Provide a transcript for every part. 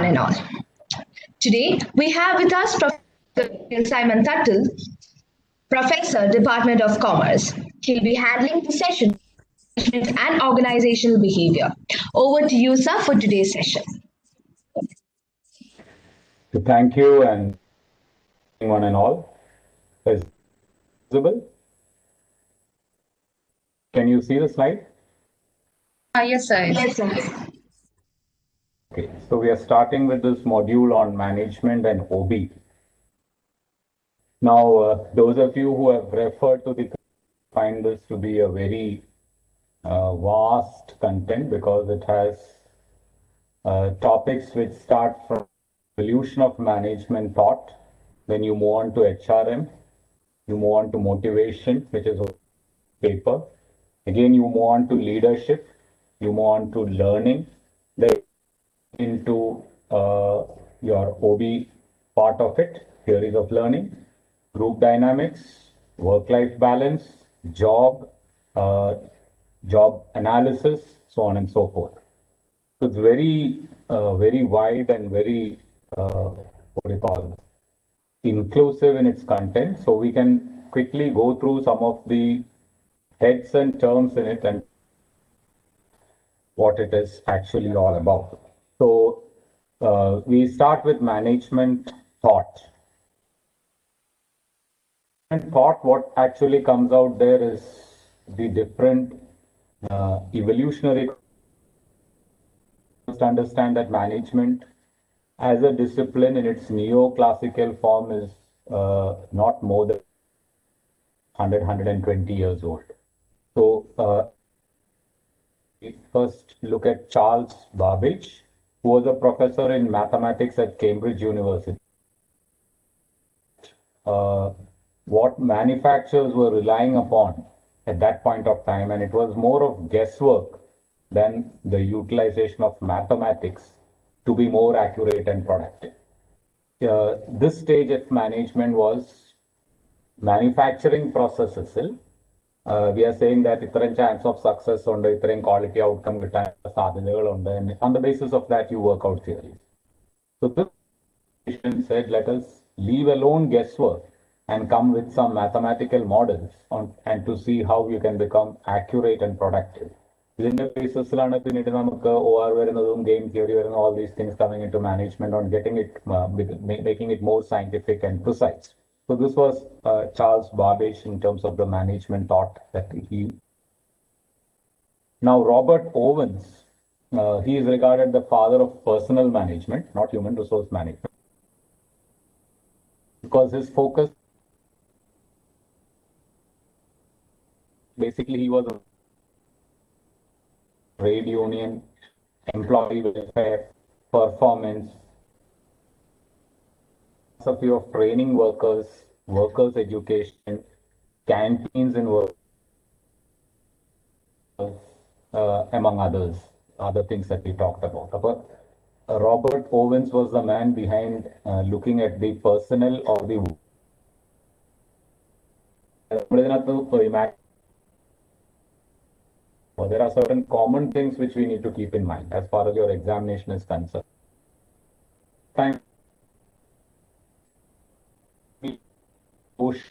and all. Today, we have with us Professor Simon Thattil, Professor, Department of Commerce. He'll be handling the session and organizational behavior. Over to you, sir, for today's session. Thank you, and one and all. Is visible? Can you see the slide? Yes, sir. Yes, sir. Okay, so we are starting with this module on management and OB. Now, those of you who have referred to the find this to be a very vast content because it has topics which start from evolution of management thought. Then you move on to HRM, you move on to motivation, which is paper. Again, you move on to leadership, you move on to learning, then into your OB part of it, theories of learning, group dynamics, work-life balance, job analysis, so on and so forth. So it's very, very wide and very, what do you call it, inclusive in its content. So we can quickly go through some of the heads and terms in it and what it is actually all about. So we start with management thought. And thought, what actually comes out there is the different evolutionary. Must understand that management as a discipline in its neoclassical form is not more than 120 years old. So we first look at Charles Babbage, who was a professor in mathematics at Cambridge University. What manufacturers were relying upon at that point of time, and it was more of guesswork than the utilization of mathematics to be more accurate and productive. This stage of management was manufacturing processes. We are saying that ഇത്രയും chance of success ഉണ്ട്, ഇത്രയും quality outcome കിട്ടാൻ സാധ്യതകളുണ്ട്, and on the basis of that you work out theories. So this said, let us leave alone guesswork and come with some mathematical models and to see how you can become accurate and productive. ഇതിന്റെ ബേസിസിലാണ് പിന്നീട് നമുക്ക് OR വരുന്നതും game theory വരുന്ന all these things coming into management on getting it, making it more scientific and precise. So this was Charles Babbage in terms of the management thought that he. Now Robert Owens, he is regarded the father of personal management, not human resource management, because his focus, basically he was a trade union, employee welfare, performance, philosophy of training workers, workers education, canteens in work, among other things that we talked about. But Robert Owens was the man behind looking at the personnel of the there are certain common things which we need to keep in mind as far as your examination is concerned. Time push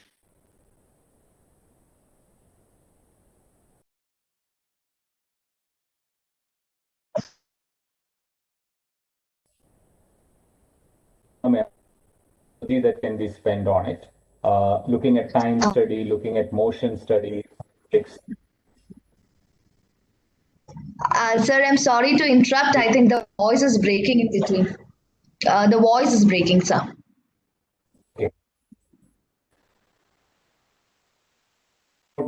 that can be spent on it. Looking at time study, looking at motion study. Sir, I'm sorry to interrupt. I think the voice is breaking in between. The voice is breaking, sir. Okay.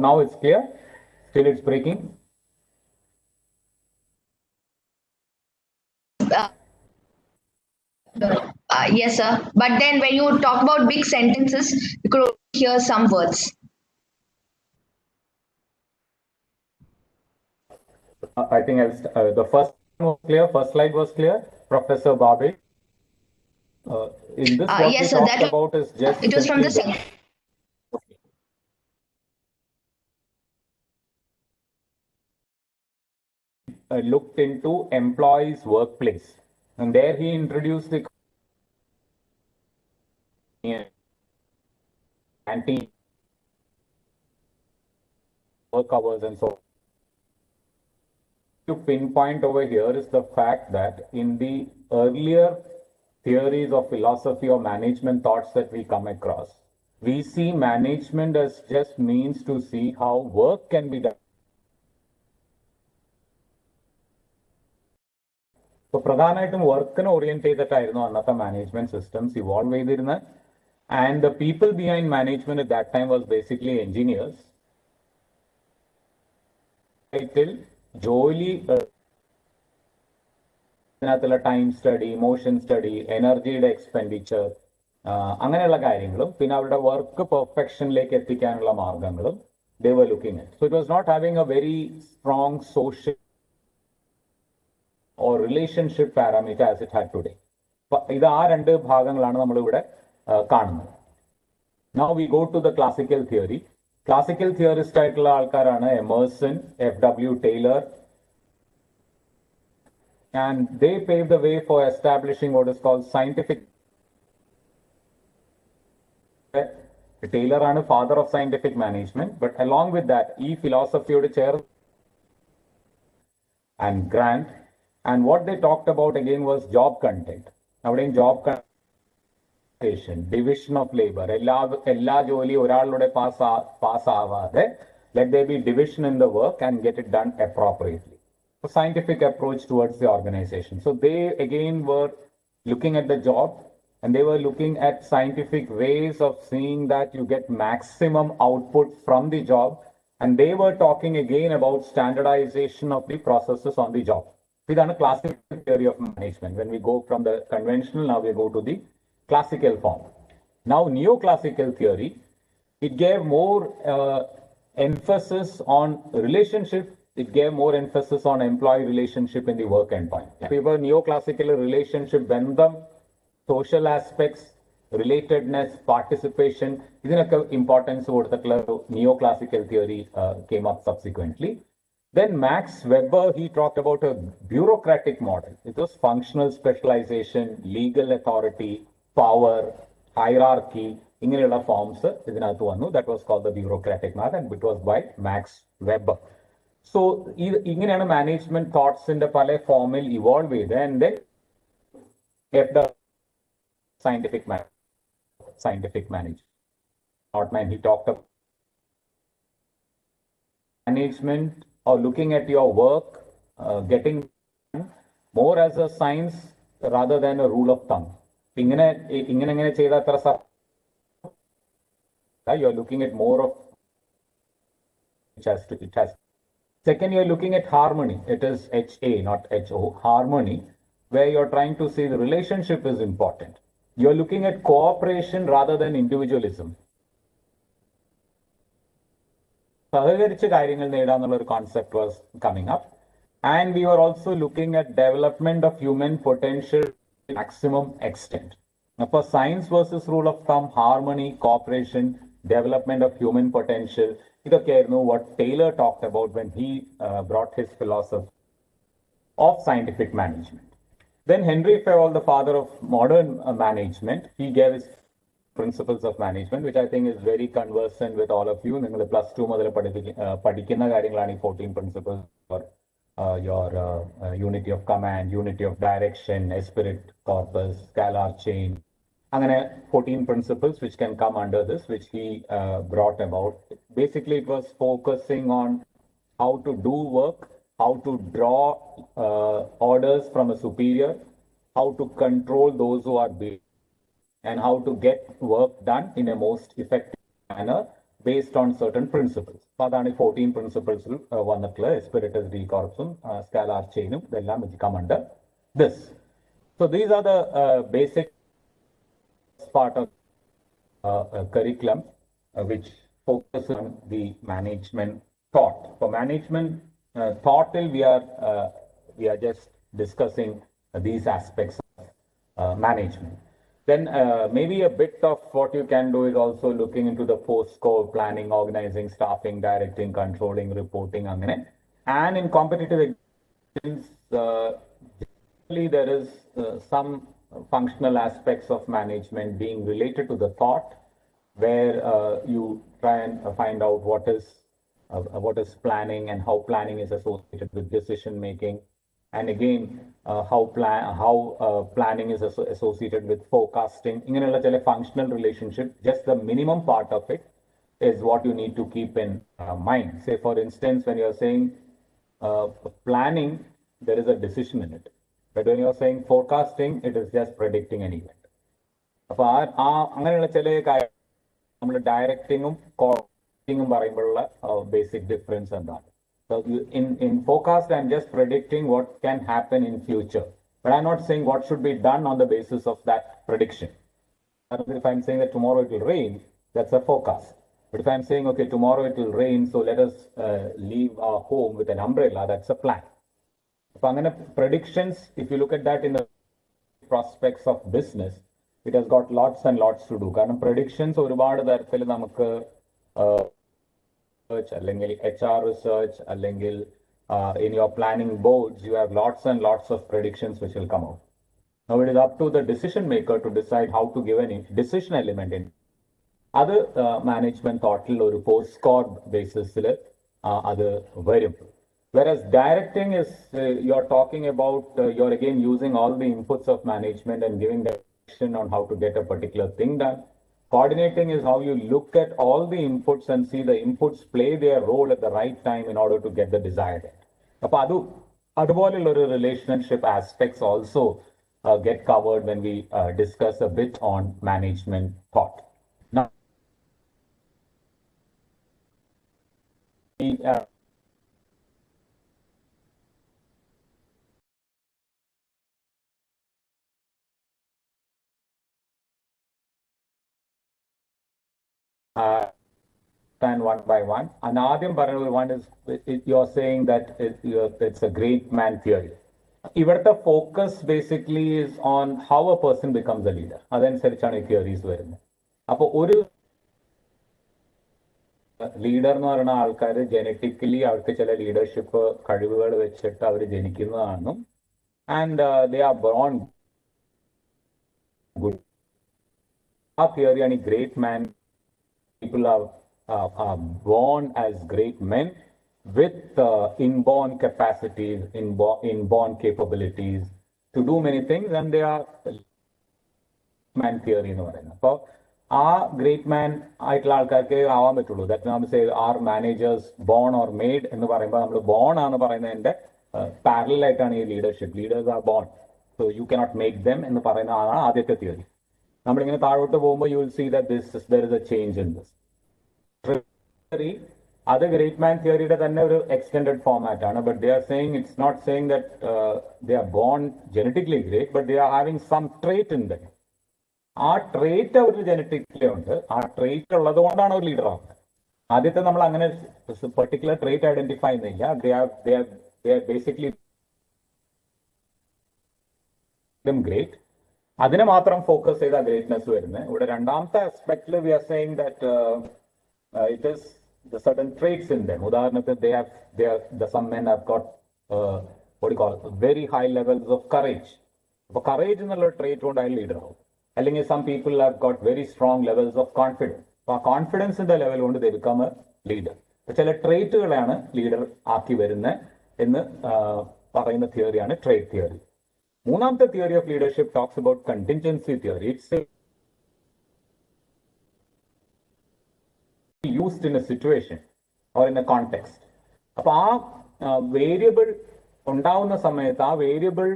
Now it's clear. Still it's breaking. Yes, sir. But then when you talk about big sentences, you could hear some words. I think the first one was clear. First slide was clear. Professor Babbage. In this, what yes, we sir, talked about is just. It was from the second. Looked into employees' workplace. And there he introduced the anti work hours and so on. To pinpoint over here is the fact that in the earlier theories of philosophy or management thoughts that we come across, we see management as just means to see how work can be done. So പ്രധാനമായിട്ടും വർക്കിന് orient ചെയ്തിട്ടായിരുന്നു അന്നത്തെ management systems evolve ചെയ്തിരുന്നത്. And the people behind management at that time was basically engineers. Till ജോലി ഇതിനകത്തുള്ള time study, motion study, എനർജിയുടെ expenditure, അങ്ങനെയുള്ള കാര്യങ്ങളും പിന്നെ അവരുടെ വർക്ക് പെർഫെക്ഷനിലേക്ക് എത്തിക്കാനുള്ള മാർഗങ്ങളും they were looking at. So it was not having a very strong social or relationship parameter as it had today. ഇത് ആ രണ്ട് ഭാഗങ്ങളാണ് നമ്മൾ ഇവിടെ കാണുന്നത്. Now we go to the classical theory. Classical theorist ആയിട്ടുള്ള ആൾക്കാരാണ് Emerson, F.W. Taylor, and they paved the way for establishing what is called scientific. Taylor ആണ് father of scientific management, but along with that, ഈ philosophyയോട് ചേർന്ന് and Grant, and what they talked about again was job content. അവിടെയും job division of labor, എല്ലാ ജോലി ഒരാളുടെ pass ആവാതെ let there be division in the work and get it done appropriately. A scientific approach towards the organization. So they again were looking at the job and they were looking at scientific ways of seeing that you get maximum output from the job, and they were talking again about standardization of the processes on the job. This is a classical theory of management. When we go from the conventional, now we go to the classical form. Now neoclassical theory, it gave more emphasis on relationship. It gave more emphasis on employee relationship in the work endpoint. People neoclassical relationship, bandham, social aspects, relatedness, participation, idinokku importance koduthattulla neoclassical theory came up subsequently. Then Max Weber, he talked about a bureaucratic model. It was functional specialization, legal authority, power, hierarchy, ingeneയുള്ള forms ഇതിനകത്ത് വന്നു. That was called the bureaucratic model, and it was by Max Weber. So ഇങ്ങനെയാണ് management തോട്ട്സിന്റെ പല ഫോമിൽ evolve ചെയ്ത്. And then scientific management. Outline, he talked about management or looking at your work, getting more as a science rather than a rule of thumb. ഇങ്ങനെ ചെയ്താൽ അത്ര you're looking at more of it has. Second, you're looking at harmony. It is HA, not HO, harmony, where you're trying to see the relationship is important. You're looking at cooperation rather than individualism. സഹകരിച്ച് കാര്യങ്ങൾ നേടാന്നുള്ള ഒരു concept was coming up. And we were also looking at development of human potential to maximum extent. Now, for science versus rule of thumb, harmony, cooperation, development of human potential, ഇതൊക്കെയായിരുന്നു what Taylor talked about when he brought his philosophy of scientific management. Then Henry Fayol, the father of modern management, he gave his principles of management, which I think is very conversant with all of you. നിങ്ങൾ +2 മുതൽ പഠിക്കുന്ന കാര്യങ്ങളാണ് ഈ 14 principles for your unity of command, unity of direction, esprit corpus, scalar chain. അങ്ങനെ 14 principles which can come under this, which he brought about. Basically, it was focusing on how to do work, how to draw orders from a superior, how to control those who are below, and how to get work done in a most effective manner based on certain principles. അതാണ് 14 principles വന്നിട്ടുള്ള espiritus decorpsum, scalar chainum, ഇതെല്ലാം which come under this. So these are the basic part of curriculum which focuses on the management thought. For management thought, we are just discussing these aspects of management. Then maybe a bit of what you can do is also looking into the post-score planning, organizing, staffing, directing, controlling, reporting, and in competitive exams, there is some functional aspects of management being related to the thought, where you try and find out what is planning and how planning is associated with decision making, and again how planning is associated with forecasting. ഇങ്ങനെയുള്ള ചില functional relationship, just the minimum part of it is what you need to keep in mind. Say, for instance, when you're saying planning, there is a decision in it. But when you're saying forecasting, it is just predicting an event. അപ്പോൾ അങ്ങനെയുള്ള ചില കാര്യം നമ്മൾ ഡയറക്റ്റിങ്ങും കോർഡിങ്ങും പറയുമ്പോഴുള്ള basic difference എന്താണ്? So in forecast, I'm just predicting what can happen in future, but I'm not saying what should be done on the basis of that prediction. If I'm saying that tomorrow it will rain, that's a forecast. But if I'm saying, okay, tomorrow it will rain, so let us leave our home with an umbrella, that's a plan. If I'm going to predictions, if you look at that in the prospects of business, it has got lots and lots to do. കാരണം predictions ഒരുപാട് തരത്തിൽ നമുക്ക് അല്ലെങ്കിൽ HR research, അല്ലെങ്കിൽ in your planning boards, you have lots and lots of predictions which will come out. Now it is up to the decision maker to decide how to give a decision element in. അത് management തോട്ടിൽ ഒരു post score ബേസിസിൽ അത് വരും. Whereas directing is, you're talking about, you're again using all the inputs of management and giving direction on how to get a particular thing done. Coordinating is how you look at all the inputs and see the inputs play their role at the right time in order to get the desired end. അപ്പോൾ അതുപോലുള്ള ഒരു relationship aspects also get covered when we discuss a bit on management thought. Now, and one by one. Another one is you're saying that it's a great man theory. Even the focus basically is on how a person becomes a leader. അതനുസരിച്ചാണ് ഈ theories വരുന്നത്. അപ്പോൾ ഒരു leader എന്ന് പറയുന്ന ആൾക്കാർ genetically അവർക്ക് ചില ലീഡർഷിപ്പ് കഴിവുകൾ വെച്ചിട്ട് അവർ ജനിക്കുന്നതാണെന്നും, and they are born good. ആ തിയറിയാണ് ഈ great man. People are born as great men with inborn capacities, inborn capabilities to do many things, and they are man theory എന്ന് പറയുന്നത്. അപ്പോൾ ആ ഗ്രേറ്റ് മാൻ ആയിട്ടുള്ള ആൾക്കാർക്ക് ആവാൻ പറ്റുള്ളൂ. ദാറ്റ് നമ്മൾ say are managers born or made എന്ന് പറയുമ്പോൾ നമ്മൾ ബോൺ ആണ് പറയുന്നതിന്റെ പാരലൽ ആയിട്ടാണ് ഈ leadership. Leaders are born, so you cannot make them എന്ന് പറയുന്നതാണ് ആദ്യത്തെ തിയറി. നമ്മളിങ്ങനെ താഴോട്ട് പോകുമ്പോൾ you will see that there is a change in this. അത് ഗ്രേറ്റ് മാൻ തിയറിയുടെ തന്നെ ഒരു എക്സ്റ്റെൻഡഡ് ഫോമാറ്റ് ആണ്. But they are saying, it's not saying that they are born genetically great, but they are having some trait in them. ആ trait അവർ genetically ഉണ്ട്. ആ trait ഉള്ളത് കൊണ്ടാണ് അവർ ലീഡർ ആവുന്നത്. ആദ്യത്തെ നമ്മൾ അങ്ങനെ പെർട്ടിക്കുലർ ട്രേറ്റ് ഐഡന്റിഫൈ ചെയ്യുന്നില്ല. They are basically great. അതിനെ മാത്രം ഫോക്കസ് ചെയ്ത ഗ്രേറ്റ്നെസ് വരുന്നത്. ഇവിടെ രണ്ടാമത്തെ ആസ്പെക്ടിൽ we are saying that it is the certain traits in them. ഉദാഹരണത്തിന് some men have got what do you call very high levels of courage. അപ്പോൾ courage എന്നുള്ള ട്രേറ്റ് കൊണ്ട് അയാൾ ലീഡർ ആവും. അല്ലെങ്കിൽ some people have got very strong levels of confidence. അപ്പോൾ ആ കോൺഫിഡൻസിന്റെ level കൊണ്ട് they become a leader. ചില ട്രേറ്റുകളാണ് ലീഡർ ആക്കി വരുന്നത് എന്ന് പറയുന്ന തിയറിയാണ് ട്രേറ്റ് തിയറി. മൂന്നാമത്തെ theory of leadership talks about contingency theory. It's used in a situation or in a context. അപ്പോൾ ആ വേരിയബിൾ ഉണ്ടാവുന്ന സമയത്ത് ആ വേരിയബിൾ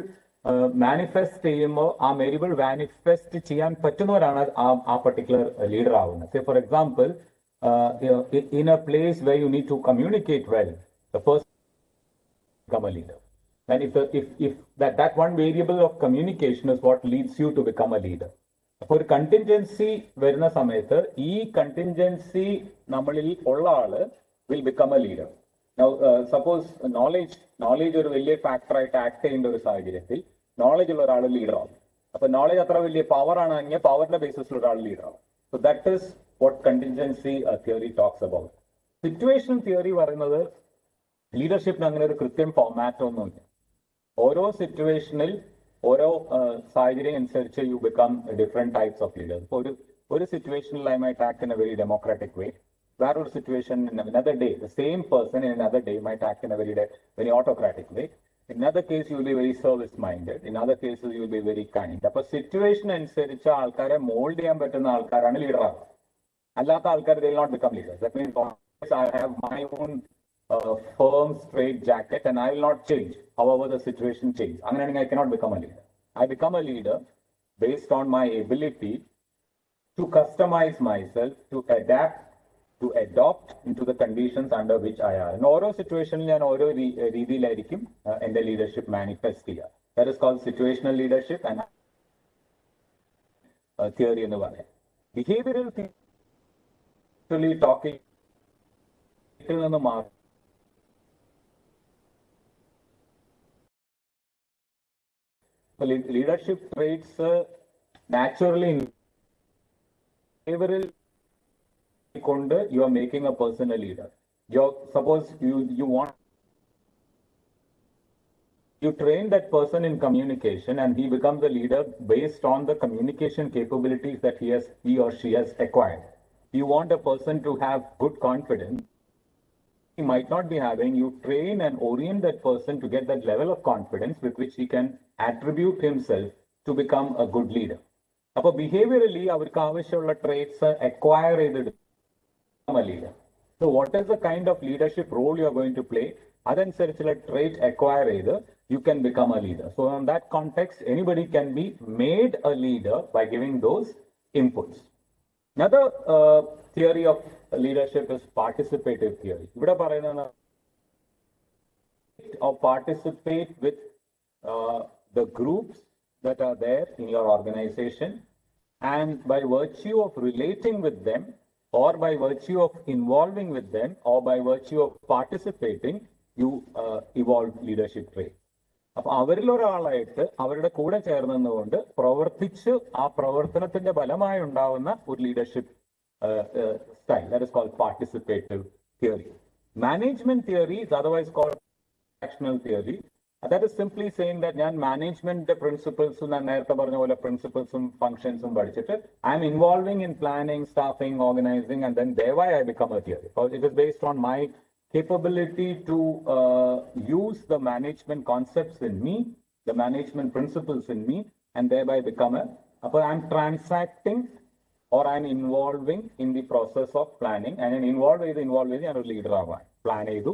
മാനിഫെസ്റ്റ് ചെയ്യുമ്പോൾ ആ വേരിയബിൾ മാനിഫെസ്റ്റ് ചെയ്യാൻ പറ്റുന്നവരാണ് ആ പർട്ടിക്കുലർ ലീഡർ ആവുന്നത്. Say for example, in a place where you need to communicate well, the person become a leader. And if that one variable of communication is what leads you to become a leader. അപ്പോൾ ഒരു contingency വരുന്ന സമയത്ത് ഈ contingency നമ്മളിൽ ഉള്ള ആള് will become A leader. Suppose knowledge ഒരു വലിയ ഫാക്ടറായിട്ട് ആക്ട് ചെയ്യേണ്ട ഒരു സാഹചര്യത്തിൽ നോളേജ് ഉള്ള ഒരാൾ ലീഡർ ആവും. അപ്പൊ നോളേജ് അത്ര വലിയ പവർ ആണെങ്കിൽ പവറിന്റെ ബേസിസിൽ ഒരാൾ ലീഡർ ആവും. So that is what contingency theory talks about. Situation theory പറയുന്നത് ലീഡർഷിപ്പിന് അങ്ങനെ ഒരു കൃത്യം ഫോമാറ്റ് ഒന്നുമില്ല. ഓരോ സിറ്റുവേഷനിൽ ഓരോ സാഹചര്യം അനുസരിച്ച് you become different types of leaders. ഒരു situational I might act in a very democratic way. Where situation in another day, the same person in another day might act in a very autocratic way. In another case, you will be very service-minded. In other cases, you will be very kind. അപ്പോൾ situation അനുസരിച്ച് ആൾക്കാരെ mould ചെയ്യാൻ പറ്റുന്ന ആൾക്കാരാണ് leader ആവുക. അല്ലാത്ത ആൾക്കാർ they will not become leaders. That means I have my own firm straight jacket and I will not change however the situation changes. അങ്ങനെയാണെങ്കിൽ I cannot become a leader. I become a leader based on my ability to customize myself, to adapt, to adopt into the conditions under which I am. In ഓരോ സിറ്റുവേഷനിൽ ഞാൻ ഓരോ രീതിയിലായിരിക്കും എന്റെ leadership manifest ചെയ്യുക. That is called situational leadership and theory എന്ന് പറയാം. Behavioral theory talking നിന്ന് മാറും. Leadership traits naturally behavioral you are making a person a leader. Suppose you want you train that person in communication and he becomes a leader based on the communication capabilities that he or she has acquired. You want a person to have good confidence. He might not be having. You train and orient that person to get that level of confidence with which he can attribute himself to become a good leader. അപ്പോൾ behaviourally അവർക്ക് ആവശ്യമുള്ള traits acquire ചെയ്തെടുക്കും a leader. So what is the kind of leadership role you are going to play? അതനുസരിച്ചുള്ള trait acquire ചെയ്ത് you can become a leader. So in that context, anybody can be made a leader by giving those inputs. Another theory of leadership is participative theory. ഇവിടെ പറയുന്നത് or participate with the groups that are there in your organization, and by virtue of relating with them, or by virtue of involving with them, or by virtue of participating, you evolve leadership traits. അപ്പോൾ അവരിൽ ഒരാളായിട്ട് അവരുടെ കൂടെ ചേർന്നുകൊണ്ട് പ്രവർത്തിച്ച് ആ പ്രവർത്തനത്തിന്റെ ഫലമായി ഉണ്ടാവുന്ന ഒരു leadership style. That is called participative theory. Management theory is otherwise called transactional theory. That is simply saying that ഞാൻ മാനേജ്മെന്റ് പ്രിൻസിപ്പിൾസും ഞാൻ നേരത്തെ പറഞ്ഞ പോലെ പ്രിൻസിപ്പിൾസും ഫംഗ്ഷൻസും പഠിച്ചിട്ട് I am involving in planning, staffing, organizing, and then thereby I become a theory. Because it is based on my capability to use the management concepts in me, the management principles in me, and thereby become I am transacting or I am involving in the process of planning. And involve ചെയ്ത് ഞാൻ ഒരു leader ആവാൻ plan ചെയ്തു,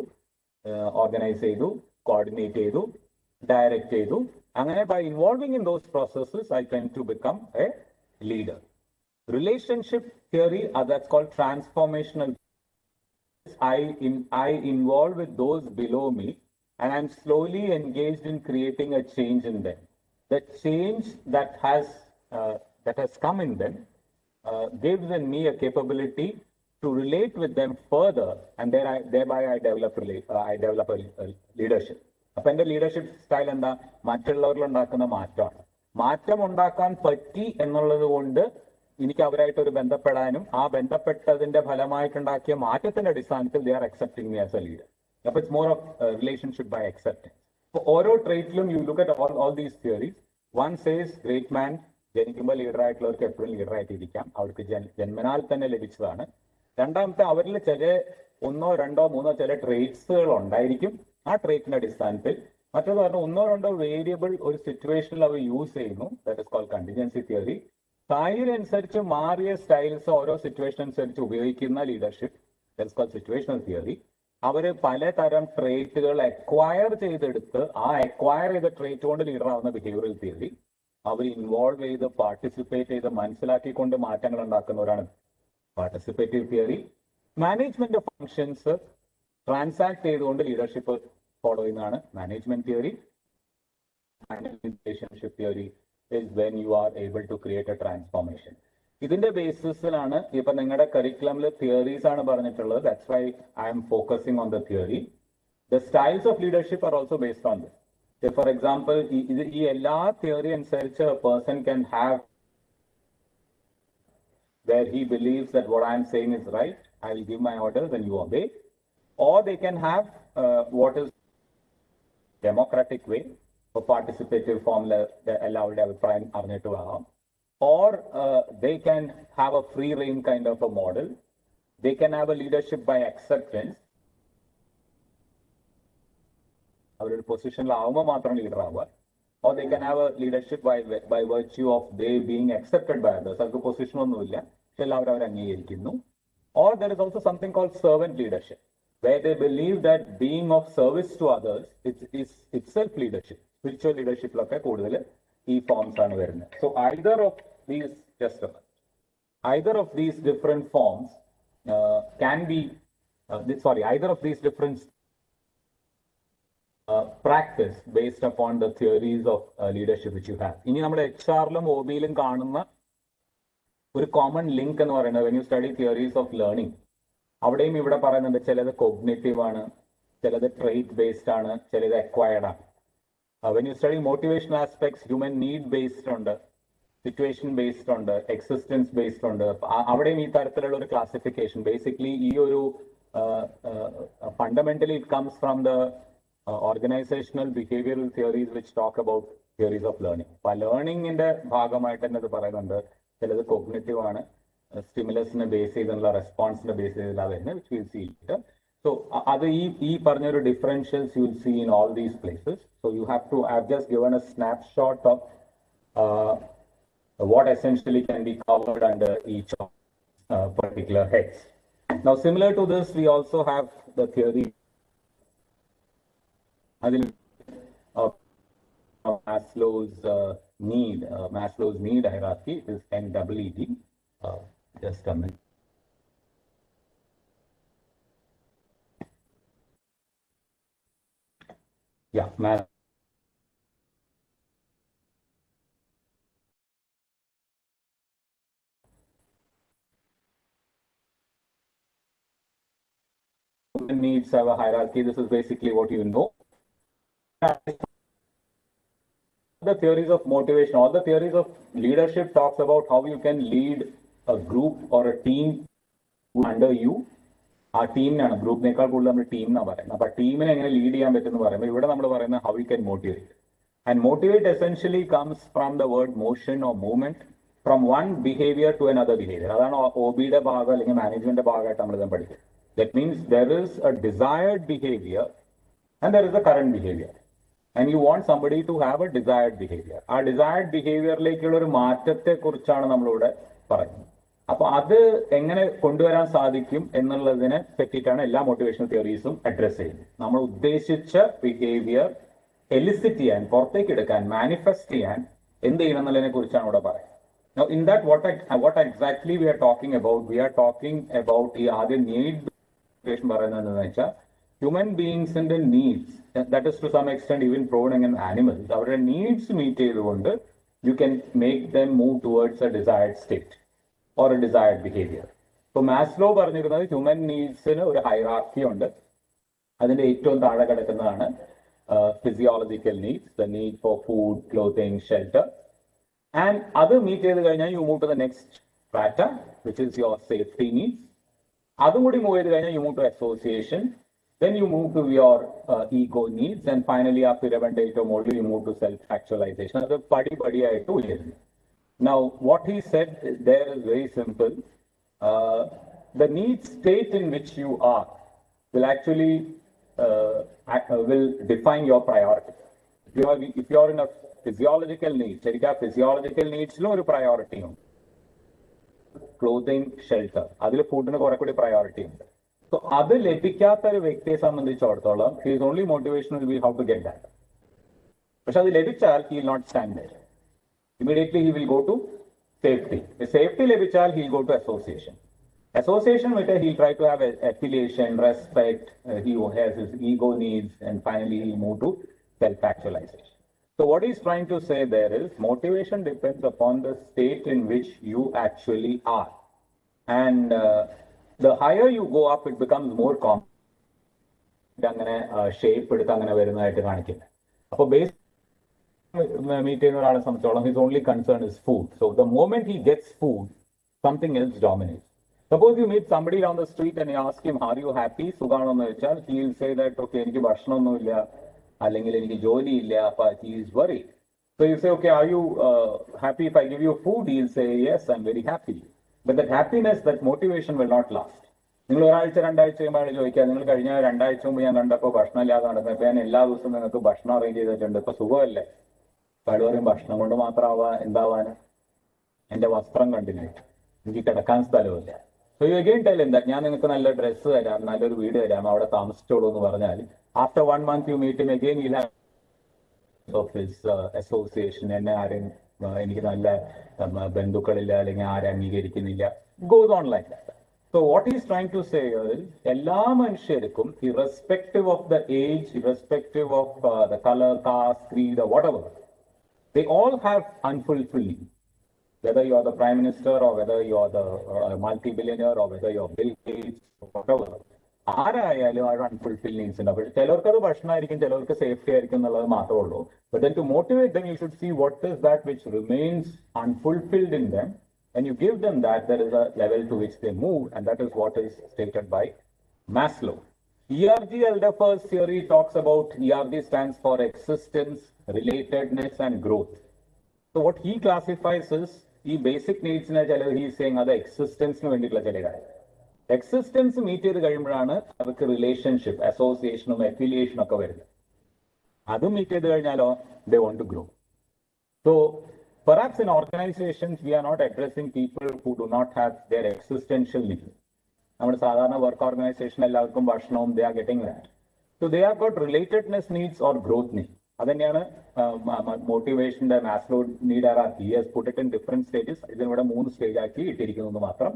organise ചെയ്തു, coordinate ചെയ്തു, direct ചെയ്തു. അങ്ങനെ by involving in those processes, I tend to become a leader. Relationship theory, that's called transformational. I involve with those below me, and I'm slowly engaged in creating a change in them. The change that has come in them gives in me a capability to relate with them further, and thereby I develop a leadership. അപ്പൊ എന്റെ leadership style എന്താ? മറ്റുള്ളവരിൽ ഉണ്ടാക്കുന്ന മാറ്റമാണ്. മാറ്റം ഉണ്ടാക്കാൻ പറ്റി എന്നുള്ളത് കൊണ്ട് എനിക്ക് അവരായിട്ട് ഒരു ബന്ധപ്പെടാനും ആ ബന്ധപ്പെട്ടതിന്റെ ഫലമായിട്ടുണ്ടാക്കിയ മാറ്റത്തിന്റെ അടിസ്ഥാനത്തിൽ they are accepting me as a leader. അപ്പൊ it's more of relationship by acceptance. അപ്പൊ ഓരോ ട്രേറ്റിലും you look at all these theories. One says great man, ജനിക്കുമ്പോൾ ലീഡർ ആയിട്ടുള്ളവർക്ക് എപ്പോഴും ലീഡർ ആയിട്ടിരിക്കാം, അവർക്ക് ജന്മനാൽ തന്നെ ലഭിച്ചതാണ്. രണ്ടാമത്തെ അവരിൽ ചില ഒന്നോ രണ്ടോ മൂന്നോ ചില ട്രേറ്റ്സുകൾ ഉണ്ടായിരിക്കും. ആ ട്രേറ്റിന്റെ അടിസ്ഥാനത്തിൽ മറ്റേത് പറഞ്ഞാൽ ഒന്നോ രണ്ടോ വേരിയബിൾ ഒരു സിറ്റുവേഷനിൽ അവർ യൂസ് ചെയ്യുന്നു. That is called contingency theory. സാഹചര്യം അനുസരിച്ച് മാറിയ സ്റ്റൈൽസ് ഓരോ സിറ്റുവേഷൻ അനുസരിച്ച് ഉപയോഗിക്കുന്ന leadership, that is called situational theory. അവര് പലതരം ട്രേറ്റുകൾ അക്വയർ ചെയ്തെടുത്ത് ആ അക്വയർ ചെയ്ത ട്രേറ്റ് കൊണ്ട് ലീഡർ ആവുന്ന ബിഹേവിയറൽ തിയറി. അവർ ഇൻവോൾവ് ചെയ്ത് പാർട്ടിസിപ്പേറ്റ് ചെയ്ത് മനസ്സിലാക്കിക്കൊണ്ട് മാറ്റങ്ങൾ ഉണ്ടാക്കുന്നവരാണ് participative theory. Management functions transact ചെയ്തുകൊണ്ട് ലീഡർഷിപ്പ് ഫോളോ ചെയ്യുന്നതാണ് management theory. Relationship theory is when you are able to create a transformation. ഇതിന്റെ ബേസിസിലാണ് ഇപ്പൊ നിങ്ങളുടെ കരിക്കുലമിൽ തിയറീസ് ആണ് പറഞ്ഞിട്ടുള്ളത്. That's why I am focusing on the theory. The styles of leadership are also based on this. So for example, ഈ എല്ലാ theory അനുസരിച്ച് a person can have where he believes that what I am saying is right, I will give my orders and you obey. Or they can have what is democratic way. participative form എല്ലാവരുടെ അഭിപ്രായം അറിഞ്ഞിട്ട് ആവാം. Or they can have a free reign kind of a model. They can have a leadership by acceptance. അവരൊരു പൊസിഷനിലാവുമ്പോൾ മാത്രം leader ആവുക. Or they can have a leadership by virtue of they being accepted by others. അവർക്ക് position ഒന്നുമില്ല, പക്ഷെ എല്ലാവരും അവർ അംഗീകരിക്കുന്നു. Or there is also something called servant leadership, where they believe that being of service to others is itself leadership. Spiritual leadership ലൊക്കെ കൂടുതൽ ഈ forms ആണ് വരുന്നത്. So either of these different forms can be either of these different practice based upon the theories of leadership which you have. ഇനി നമ്മുടെ HR-ലും OB-ലും കാണുന്ന ഒരു common link എന്ന് പറയുന്നത് when you study theories of learning, അവിടെയും ഇവിടെ പറയുന്നുണ്ട് ചിലത് കോഗ്നിറ്റീവ് ആണ്, ചിലത് ട്രേറ്റ് ബേസ്ഡ് ആണ്, ചിലത് അക്വയർഡ് ആണ്. When you study motivational aspects, human need based ഉണ്ട്, സിറ്റുവേഷൻ ബേസ്ഡ് ഉണ്ട്, എക്സിസ്റ്റൻസ് ബേസ്ഡ് ഉണ്ട്. അവിടെയും ഈ തരത്തിലുള്ള ഒരു ക്ലാസിഫിക്കേഷൻ ബേസിക്കലി ഈ ഒരു fundamentally it comes from the organizational behavioral theories which talk about theories of learning. അപ്പൊ ലേണിംഗിന്റെ ഭാഗമായിട്ട് തന്നെ ഇത് പറയുന്നുണ്ട്. ചിലത് കോഗ്നിറ്റീവ് ആണ്, സ്റ്റിമുലസിനെ ബേസ് ചെയ്തുള്ള റെസ്പോൺസിനെ ബേസ് ചെയ്തില്ല വരുന്നത്, which we'll see later. So അത് ഈ പറഞ്ഞൊരു differentials you will see in all these places. So you have to, I've just given a snapshot of what essentially can be covered under each of particular heads. Now similar to this, we also have the theory Maslow's need hierarchy is NEED. Just a minute. Yeah, needs have a hierarchy. This is basically what you know. The theories of motivation, all the theories of leadership talks about how you can lead a group or a team under you. ആ ടീമിനാണ്, ഗ്രൂപ്പിനേക്കാൾ കൂടുതൽ നമ്മൾ team എന്നാണ് പറയുന്നത്. അപ്പൊ ടീമിനെ എങ്ങനെ lead ചെയ്യാൻ പറ്റുമെന്ന് പറയുമ്പോൾ ഇവിടെ നമ്മൾ പറയുന്നത് how we can motivate. And motivate essentially comes from the word motion or movement from one behavior to another behavior. അതാണ് OB-യുടെ ഭാഗം അല്ലെങ്കിൽ മാനേജ്മെന്റിന്റെ ഭാഗമായിട്ട് നമ്മൾ ഇത് പഠിക്കുന്നത്. That means there is a desired behavior and there is a current behavior. And you want somebody to have a desired behavior. ആ desired behaviorലേക്കുള്ള ഒരു മാറ്റത്തെ കുറിച്ചാണ് നമ്മളിവിടെ പറയുന്നത്. അപ്പൊ അത് എങ്ങനെ കൊണ്ടുവരാൻ സാധിക്കും എന്നുള്ളതിനെ പറ്റിയിട്ടാണ് എല്ലാ മോട്ടിവേഷണൽ തിയറീസും അഡ്രസ് ചെയ്യുന്നത്. നമ്മൾ ഉദ്ദേശിച്ച ബിഹേവിയർ എലിസിറ്റ് ചെയ്യാൻ, പുറത്തേക്ക് എടുക്കാൻ, മാനിഫെസ്റ്റ് ചെയ്യാൻ എന്ത് ചെയ്യണം എന്നുള്ളതിനെ കുറിച്ചാണ് ഇവിടെ പറയുന്നത്. Now in that what exactly we are talking about? We are talking about ഈ ആദ്യം നീഡ് പറയുന്നത് എന്താണെന്ന് വെച്ചാൽ human beings in the needs, that is to some extent even prone in animals, അവരുടെ നീഡ്സ് മീറ്റ് ചെയ്തുകൊണ്ട് you can make them move towards a desired state or a desired behavior. So Maslow പറഞ്ഞിരുന്നത് human നീഡ്സിന് ഒരു hierarchy ഉണ്ട്. അതിന്റെ ഏറ്റവും താഴെ കിടക്കുന്നതാണ് physiological needs, the need for food, clothing, shelter. And അത് മീറ്റ് ചെയ്ത് കഴിഞ്ഞാൽ you move to the next strata which is your safety needs. അതും കൂടി മൂവ് ചെയ്ത് കഴിഞ്ഞാൽ you move to association. Then you move to your ego needs, and finally after pyramidal model you move to self-actualization. That's a padi aayittu uyirunnu. Now what he said there is very simple. The need state in which you are will actually will define your priority. If you are in a physiological need, ശരിക്കും physiolocal needs lo oru priority ഉണ്ട്. Clothing, shelter, അതിൽ ഫുഡിന് കുറെ കൂടി priority ഉണ്ട്. So അത് ലഭിക്കാത്ത ഒരു വ്യക്തിയെ സംബന്ധിച്ചിടത്തോളം his only motivation will be how to get that. പക്ഷെ അത് ലഭിച്ചാൽ he will not stand there. Immediately he will go to safety. If safety ലഭിച്ചാൽ he will go to association. Association with he will try to have affiliation, respect, he has his ego needs, and finally he will move to self-actualization. So what he's trying to say there is motivation depends upon the state in which you actually are. And the higher you go up, it becomes more complex. അങ്ങനെ shape എടുത്ത് അങ്ങനെ വരുന്നതായിട്ട് കാണിക്കുന്നത്. അപ്പോൾ base meet ചെയ്യുന്ന ഒരാളെ സംബന്ധിച്ചോളം his only concern is food. So the moment he gets food, something else dominates. Suppose you meet somebody down the street and you ask him, are you happy? സുഖാണോ എന്ന് വെച്ചാൽ he will say that, okay, എനിക്ക് ഭക്ഷണമൊന്നുമില്ല, അല്ലെങ്കിൽ എനിക്ക് ജോലിയില്ല, അപ്പൊ he is worried. So you say, okay, are you happy if I give you food? He'll say, yes, I'm very happy. But that happiness, that motivation will not last. നിങ്ങൾ ഒരാഴ്ച 2 ആഴ്ച കഴിയുമ്പോൾ ചോദിക്കുക, നിങ്ങൾ കഴിഞ്ഞ 2 ആഴ്ച മുമ്പ് ഞാൻ കണ്ടപ്പോൾ ഭക്ഷണം ഇല്ലാതെ നടന്നത്, ഇപ്പൊ ഞാൻ എല്ലാ ദിവസവും നിങ്ങൾക്ക് ഭക്ഷണം അറേഞ്ച് ചെയ്തിട്ടുണ്ട്, ഇപ്പൊ സുഖമല്ലേ? അയാൾ പറയും, ഭക്ഷണം കൊണ്ട് മാത്രമാവാ എന്താവാന്, എന്റെ വസ്ത്രം കണ്ടില്ലേ, എനിക്ക് കിടക്കാൻ സ്ഥലമില്ല. So you again tell him that ഞാൻ നിങ്ങൾക്ക് നല്ല ഡ്രസ്സ് തരാം, നല്ലൊരു വീട് തരാം, അവിടെ താമസിച്ചോളൂ എന്ന് പറഞ്ഞാൽ after 1 month you meet him again you have of his association, എന്നെ ആരും എനിക്ക് നല്ല ബന്ധുക്കളില്ല, അല്ലെങ്കിൽ ആരും അംഗീകരിക്കുന്നില്ല, goes on like that. So what he's trying to say is, എല്ലാ മനുഷ്യർക്കും irrespective of the age, irrespective of the color, caste, creed, or whatever, they all have unfulfilled needs. Whether you are the prime minister, or whether you are the multi-billionaire, or whether you are Bill Gates, or whatever, ആരായാലും ആ unfulfilled needs ഉണ്ട്. അപ്പോൾ ചിലർക്ക് അത് ഭക്ഷണമായിരിക്കും, ചിലർക്ക് safety ആയിരിക്കും എന്നുള്ളത് മാത്രമേ ഉള്ളൂ. But then to motivate them, you should see what is that which remains unfulfilled in them. When you give them that, there is a level to which they move, and that is what is stated by Maslow. ERG Alderfer's theory talks about, ERG stands for existence, relatedness, and growth. So what he classifies is, ഈ basic needs he is saying അത് existence വേണ്ടിയിട്ടുള്ള ചില കാര്യം. Existence meet ചെയ്ത് കഴിയുമ്പോഴാണ് അവർക്ക് relationship, അസോസിയേഷനും അഫിലിയേഷനും ഒക്കെ വരുന്നത്. അത് മീറ്റ് ചെയ്ത് കഴിഞ്ഞാലോ they want to grow. So perhaps in organizations we are not addressing people who do not have their existential needs. നമ്മുടെ സാധാരണ വർക്ക് ഓർഗനൈസേഷൻ എല്ലാവർക്കും ഭക്ഷണവും they are getting that. So they have got relatedness needs or growth needs. അതന്നെയാണ് മോട്ടിവേഷന്റെ Maslow need hierarchy. He has put it in different stages. ഇതിനിവിടെ 3 stage ആക്കി ഇട്ടിരിക്കുന്നു മാത്രം.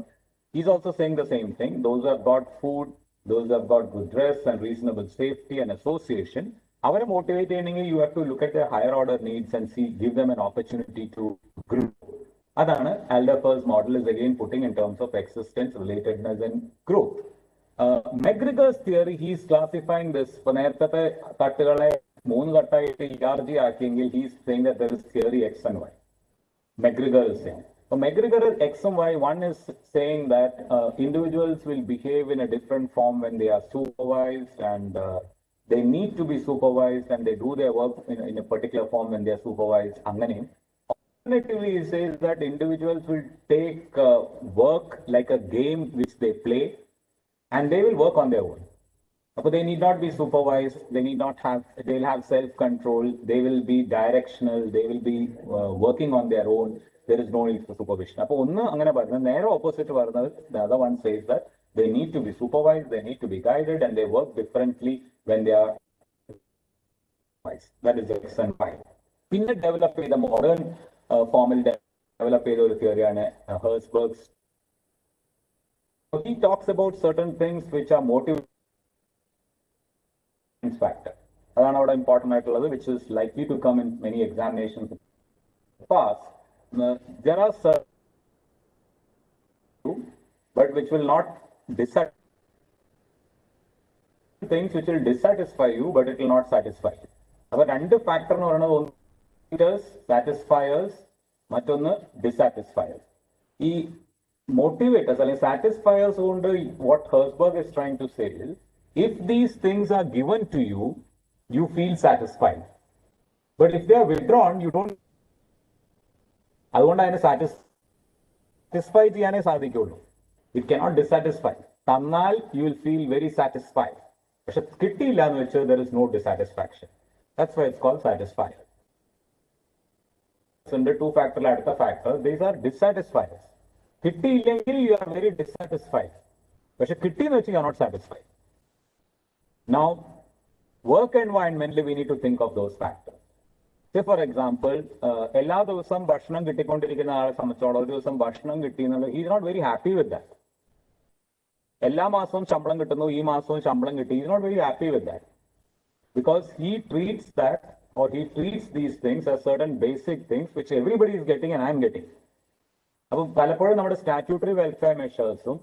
He's also saying the same thing. Those who have got food, those who have got good dress and reasonable safety and association, അവരെ motivate ചെയ്യണമെങ്കിൽ you have to look at their higher order needs and see, give them an opportunity to grow. അതാണ് Alderfer's model is again putting in terms of existence, relatedness and growth. McGregor's theory, he is classifying this. ഇപ്പൊ നേരത്തെ തട്ടുകളെ 3 തട്ടായിട്ട് ERG ആക്കിയെങ്കിൽ he is saying that there is theory X and Y. McGregor is saying. So McGregor is X and Y. One is saying that individuals will behave in a different form when they are supervised, and they need to be supervised, and they do their work in a particular form when they are supervised. Alternatively, he says that individuals will take work like a game which they play, and they will work on their own. But they need not be supervised. They need not have. They will have self-control. They will be directional. They will be working on their own. There is no need for supervision. അപ്പോൾ ഒന്ന് അങ്ങനെ പറഞ്ഞത്, നേരെ opposite പറഞ്ഞത് the other one says that they need to be supervised, they need to be guided, and they work differently when they are supervised. That is X and Y. പിന്നെ develop ചെയ്ത modern ഫോമിൽ develop ചെയ്ത ഒരു തിയറിയാണ് ഹെർസ്ബർഗ്സ്. He talks about certain things which are motivation factor. അതാണ് അവിടെ important ആയിട്ടുള്ളത്, which is likely to come in many examinations in the past. There are certain, but which will not things which will dissatisfy you, but it will not satisfy you. അപ്പോൾ 2 factor എന്ന് പറയുന്നത്, ഒന്ന് സാറ്റിസ്ഫയേഴ്സ്, മറ്റൊന്ന് ഡിസാറ്റിസ്ഫയേഴ്സ്. ഈ motivators അല്ലെങ്കിൽ സാറ്റിസ്ഫയേഴ്സ് കൊണ്ട് what Herzberg is trying to say is, if these things are given to you, you feel satisfied. But if they are withdrawn, you don't. അതുകൊണ്ട് അതിനെ സാറ്റിസ്ഫൈ ചെയ്യാനേ സാധിക്കുള്ളൂ. It cannot dissatisfy. തന്നാൽ you will feel very satisfied. പക്ഷെ കിട്ടിയില്ല എന്ന് വെച്ചാൽ there is no dissatisfaction. That's why it's called satisfier. 2 ഫാക്ടറിൽ അടുത്ത ഫാക്ടർ, ദീസ് ആർ ഡിസാറ്റിസ്ഫയേഴ്സ്. കിട്ടിയില്ലെങ്കിൽ യു ആർ വെരി ഡിസാറ്റിസ്ഫൈഡ്. പക്ഷെ കിട്ടിയെന്ന് വെച്ചാൽ you are not satisfied. Now work എൻവയൺമെന്റിൽ we need to think of those factors. For example, എല്ലാ ദിവസവും ഭക്ഷണം കിട്ടിക്കൊണ്ടിരിക്കുന്ന ആളെ സംബന്ധിച്ചോളം ഒരു ദിവസം ഭക്ഷണം കിട്ടി എന്നുള്ളത്, he is not very happy with that. എല്ലാ മാസവും ശമ്പളം കിട്ടുന്നു, ഈ മാസവും ശമ്പളം കിട്ടി, he is not very happy with that, because he treats that or he treats these things as certain basic things which everybody is getting and I am getting. അപ്പോൾ പലപ്പോഴും നമ്മുടെ സ്റ്റാറ്റ്യൂട്ടറി വെൽഫെയർ മെഷേഴ്സും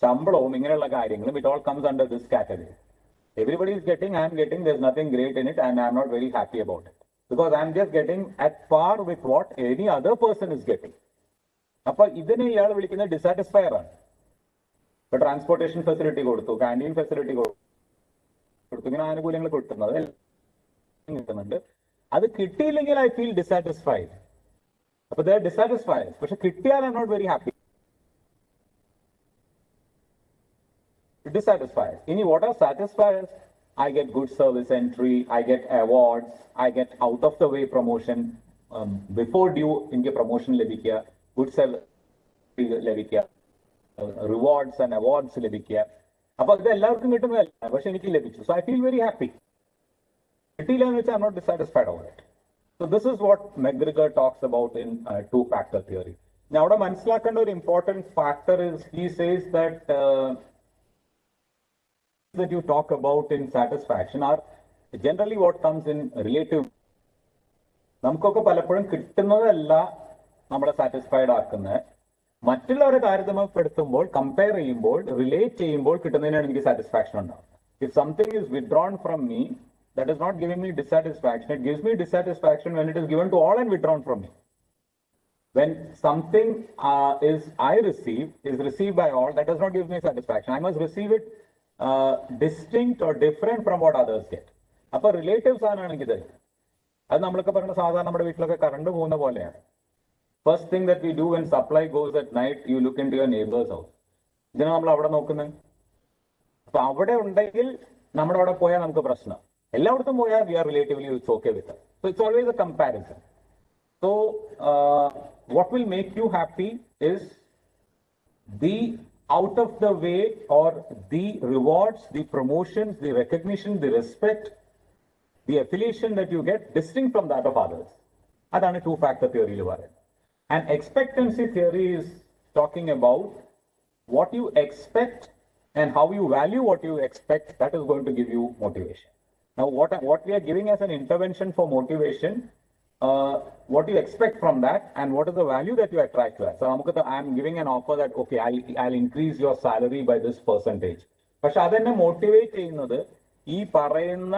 ശമ്പളവും ഇങ്ങനെയുള്ള കാര്യങ്ങളും, it all comes under this category. Everybody is getting, I am getting, there is nothing great in it, and I am not very happy about it. Because I am just getting at par with what any other person is getting. അപ്പോൾ ഇതിനെ ഇയാൾ വിളിക്കുന്ന ഡിസാറ്റിസ്ഫയർ ആണ്. ഇപ്പൊ transportation facility കൊടുത്തു, canteen facility കൊടുത്തു, ഇങ്ങനെ ആനുകൂല്യങ്ങൾ കൊടുക്കുന്നത് അത് കിട്ടിയില്ലെങ്കിൽ I feel dissatisfied. But they are dissatisfied. But കിട്ടിയാൽ I'm not very happy. Dissatisfied. What are satisfiers? I get good service entry, I get awards, I get out of the way promotion, before due inke promotion ലഭിക്കുക, good salary ലഭിക്കുക, rewards and awards ലഭിക്കുക. അപ്പോൾ ഇത് എല്ലാവർക്കും കിട്ടുന്നതല്ല, പക്ഷെ എനിക്ക് ലഭിച്ചു. So I feel very happy. കിട്ടിയില്ല എന്ന് വെച്ചാൽ I'm not dissatisfied over it. So this is what McGregor talks about in two-factor theory. Now, അവിടെ മനസ്സിലാക്കേണ്ട ഒരു important factor is he says that you talk about in satisfaction are generally what comes in relative. നമുക്കൊക്കെ പലപ്പോഴും കിട്ടുന്നതല്ല നമ്മളെ satisfied ആക്കുന്നത്, മറ്റുള്ളവരെ താരതമ്യപ്പെടുത്തുമ്പോൾ, compare ചെയ്യുമ്പോൾ, റിലേറ്റ് ചെയ്യുമ്പോൾ കിട്ടുന്നതിനാണ് എനിക്ക് സാറ്റിസ്ഫാക്ഷൻ ഉണ്ടാവും. If something is withdrawn from me, that is not giving me dissatisfaction. It gives me dissatisfaction when it is given to all and withdrawn from me. When something is received by all, that does not give me satisfaction. I must receive it distinct or different from what others get. അപ്പോൾ relatives ആണെങ്കിൽ അത് നമ്മളൊക്കെ പറയുന്ന സാധാരണ നമ്മുടെ വീട്ടിലൊക്കെ current പോകുന്ന പോലെയാണ്. First thing that we do when supply goes at night, you look into your neighbour's house. ഇതിനാണ് നമ്മൾ അവിടെ നോക്കുന്നത്. അപ്പൊ അവിടെ ഉണ്ടെങ്കിൽ നമ്മുടെ അവിടെ പോയാൽ നമുക്ക് പ്രശ്നം, എല്ലായിടത്തും പോയാൽ we are relatively it's okay with. So it's always a comparison. So what will make you happy is the out of the way or the rewards, the promotions, the recognition, the respect, the affiliation that you get distinct from that of others. That's a two-factor theory. And expectancy theory is talking about what you expect and how you value what you expect. That is going to give you motivation. Now, what we are giving as an intervention for motivation, what you expect from that and what is the value that you attract to that. So I'm giving an offer that, okay, I'll increase your salary by this percentage. പക്ഷെ അതെന്നെ motivate ചെയ്യുന്നത് ഈ പറയുന്ന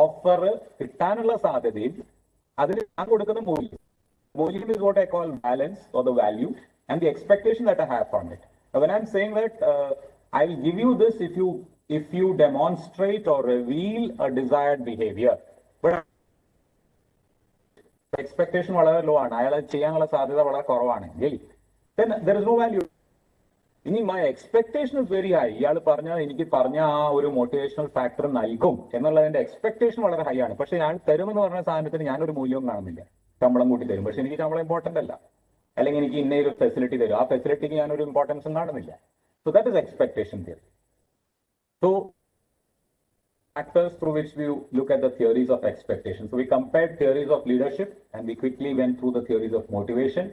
offer കിട്ടാനുള്ള സാധ്യതയും അതിന് ഞാൻ കൊടുക്കുന്ന മൂല്യം. മൂല്യം is what I call balance or the value and the expectation that I have from it. Now, when I'm saying that I'll give you this if you demonstrate or reveal a desired behavior, but expectation വളരെ law ആണ്, അയാൾ ചെയ്യാനുള്ള സാധ്യത വളരെ കുറവാണെങ്കിൽ then there is no value. ഇനി my expectation is very high. ഇയാൾ എനിക്ക് പറഞ്ഞ ആ ഒരു മോട്ടിവേഷണൽ ഫാക്ടർ നൽകും എന്നുള്ളതിന്റെ എക്സ്പെക്ടേഷൻ വളരെ ഹൈ ആണ്. പക്ഷെ ഞാൻ തരുമെന്ന് പറഞ്ഞ സാധനത്തിന് ഞാനൊരു മൂല്യവും കാണുന്നില്ല. ശമ്പളം കൂട്ടി തരും, പക്ഷെ എനിക്ക് ശമ്പളം ഇമ്പോർട്ടന്റ് അല്ല. അല്ലെങ്കിൽ എനിക്ക് ഇന്നൊരു ഫെസിലിറ്റി തരും, ആ ഫെസിലിറ്റിക്ക് ഞാനൊരു ഇമ്പോർട്ടൻസും കാണുന്നില്ല. So that is expectation theory. So factors through which we look at the theories of expectation. So we compared theories of leadership and we quickly went through the theories of motivation.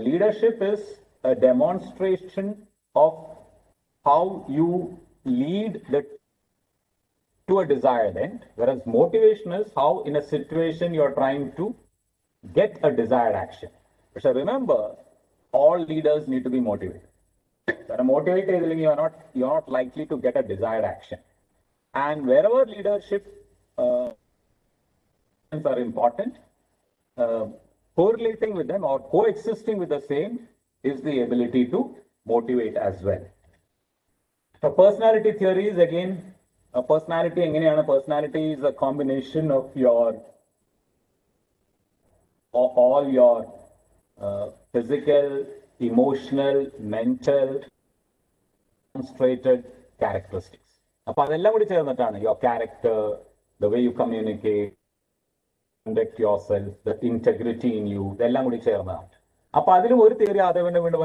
Leadership is a demonstration of how you lead to a desired end, whereas motivation is how in a situation you are trying to get a desired action. So remember, all leaders need to be motivated. When motivated, you are not likely to get a desired action. And wherever leadership are important, correlating with them or coexisting with the same is the ability to motivate as well. So personality theories, again, personality is a combination of all your physical, emotional, mental, demonstrated characteristics. അപ്പോൾ അതെല്ലാം കൂടി ചേർന്നിട്ടാണ് your character, the way you communicate, conduct yourself, the integrity in you, ഇതെല്ലാം കൂടി ചേർന്നതാണ്. അപ്പൊ അതിലും ഒരു തിയറി അതേവന്റെ വീണ്ടും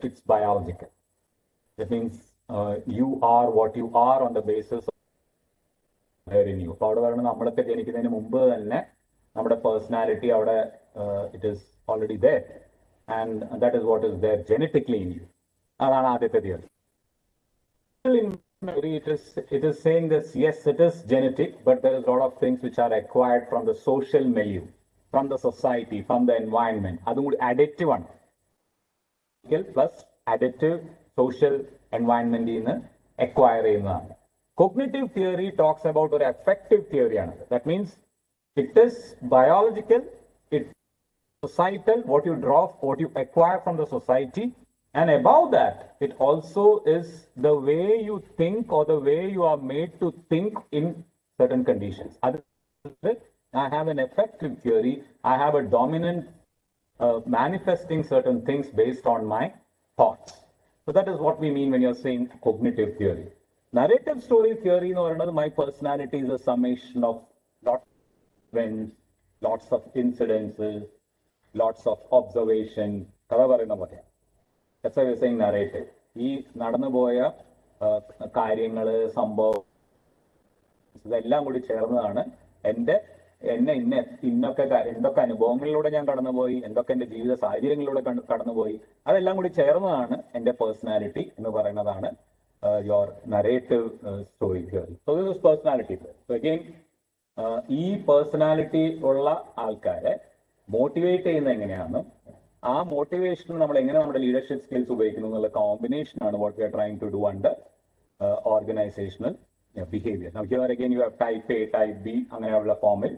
it's biological. That means you are what you are on the basis of there in you. അപ്പൊ അവിടെ പറയുന്നത് നമ്മളൊക്കെ ജനിക്കുന്നതിന് മുമ്പ് തന്നെ നമ്മുടെ പേഴ്സണാലിറ്റി അവിടെ it is already there and that is what is there genetically in you. അതാണ് ആദ്യത്തെ theory. It is saying that yes, it is genetic, but there is a lot of things which are acquired from the social milieu, from the society, from the environment. അതും കൂടി additive ആണ്. Plus additive social environment നിന്ന് acquire ചെയ്യുന്നതാണ്. Cognitive theory talks about ഒരു affective theory ആണ്. That means it is biological, it's societal, what you acquire from the society. And above that, it also is the way you think or the way you are made to think in certain conditions. That is I have an effective theory. I have a dominant manifesting certain things based on my thoughts. So that is what we mean when you're saying cognitive theory. Narrative story theory, or another, my personality is a summation of lots of events, lots of incidences, lots of observation. That's why we're saying narrative. ഈ നടന്നു പോയ കാര്യങ്ങള്, സംഭവം, ഇതെല്ലാം കൂടി ചേർന്നതാണ് എന്നെ എന്തൊക്കെ അനുഭവങ്ങളിലൂടെ ഞാൻ കടന്നുപോയി, എന്തൊക്കെ എന്റെ ജീവിത സാഹചര്യങ്ങളിലൂടെ കടന്നുപോയി, അതെല്ലാം കൂടി ചേർന്നതാണ് എന്റെ പേഴ്സണാലിറ്റി എന്ന് പറയുന്നതാണ് your narrative story theory. So this is personality. So again ഈ പേഴ്സണാലിറ്റി ഉള്ള ആൾക്കാരെ മോട്ടിവേറ്റ് ചെയ്യുന്നത് എങ്ങനെയാണ്, ആ മോട്ടിവേഷൻ നമ്മൾ എങ്ങനെ നമ്മുടെ ലീഡർഷിപ്പ് സ്കിൽസ് ഉപയോഗിക്കുന്നു എന്നുള്ള കോമ്പിനേഷൻ ആണ് what we are trying to do under organizational behavior. Now here again you have type A, type B, അങ്ങനെയുള്ള ഫോമിൽ.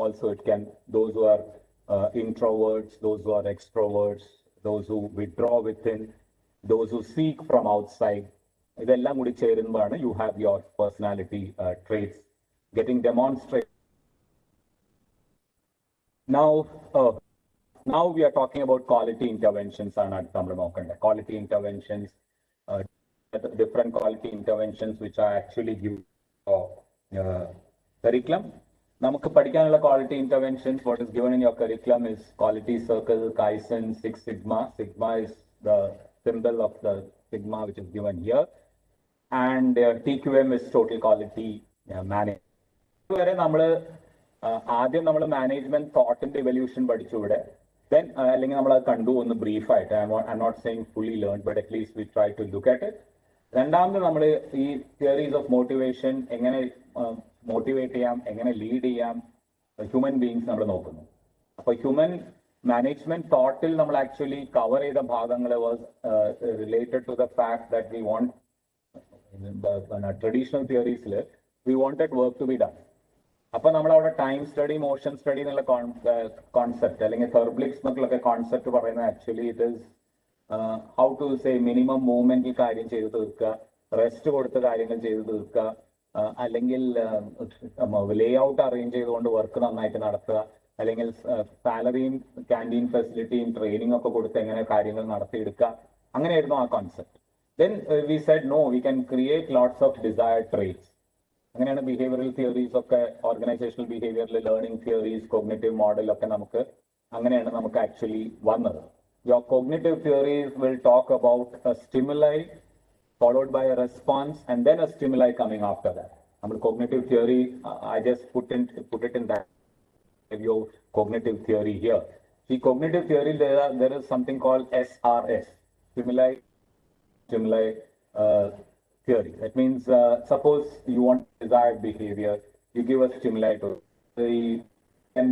Also it can, those who are introverts, those who are extroverts, those who withdraw within, those who seek from outside, ഇതെല്ലാം കൂടി ചേരുമ്പോഴാണ് you have your personality traits getting demonstrated. Now we are talking about quality interventions ആണ് അടുത്ത് നമ്മൾ നോക്കേണ്ടത്. Quality interventions, different quality interventions which are actually given curriculum. നമുക്ക് പഠിക്കാനുള്ള quality interventions, what is given in your curriculum is quality circle, Kaizen, 6 sigma. Sigma is the symbol of the sigma which is given here, and TQM is total quality management. വരെ നമ്മള് ആദ്യം നമ്മൾ management തോട്ടിന്റെ evolution പഠിച്ചു ഇവിടെ. Then അല്ലെങ്കിൽ നമ്മൾ അത് കണ്ടു ഒന്ന് ബ്രീഫായിട്ട്. I'm not saying fully learned, but at least we try to look at it. രണ്ടാമത് നമ്മൾ ഈ തിയറീസ് ഓഫ് മോട്ടിവേഷൻ, എങ്ങനെ മോട്ടിവേറ്റ് ചെയ്യാം, എങ്ങനെ ലീഡ് ചെയ്യാം ഹ്യൂമൻ ബീങ്സ് നമ്മൾ നോക്കുന്നു. അപ്പൊ ഹ്യൂമൻ മാനേജ്മെന്റ് തോട്ടിൽ നമ്മൾ ആക്ച്വലി കവർ ചെയ്ത ഭാഗങ്ങൾ was related to the fact that we want, traditional തിയറീസിൽ we wanted work to be done. അപ്പൊ നമ്മൾ അവിടെ ടൈം സ്റ്റഡി, മോഷൻ സ്റ്റഡി എന്നുള്ള കോൺസെപ്റ്റ്, അല്ലെങ്കിൽ തെർബ്ലിക്സ് എന്നൊക്കെ കോൺസെപ്റ്റ് പറയുന്നത് actually it is how to say minimum മൂവ്മെന്റിൽ കാര്യം ചെയ്ത് തീർക്കുക, റെസ്റ്റ് കൊടുത്ത കാര്യങ്ങൾ ചെയ്ത് തീർക്കുക, അല്ലെങ്കിൽ ലേ ഔട്ട് അറേഞ്ച് ചെയ്തുകൊണ്ട് വർക്ക് നന്നായിട്ട് നടത്തുക, അല്ലെങ്കിൽ സാലറിയും ക്യാൻറ്റീൻ ഫെസിലിറ്റിയും ട്രെയിനിങ് ഒക്കെ കൊടുത്ത് എങ്ങനെ കാര്യങ്ങൾ നടത്തിയെടുക്കുക. അങ്ങനെയായിരുന്നു ആ concept. Then we said no, we can create lots of desired traits. അങ്ങനെയാണ് ബിഹേവിയറൽ തിയറീസ് ഒക്കെ, ഓർഗനൈസേഷണൽ ബിഹേവിയറിൽ ലേണിംഗ് തിയറീസ്, കോഗ്നിറ്റീവ് മോഡൽ ഒക്കെ അങ്ങനെയാണ് നമുക്ക് ആക്ച്വലി വന്നത്. Your cognitive theories will talk about a stimuli followed by a response and then a stimuli coming after that. Cognitive theory, I just put it in that your cognitive theory here. See, cognitive theory, there is something called SRS, stimuli theory. That means, suppose you want desired behavior, you give a stimuli to the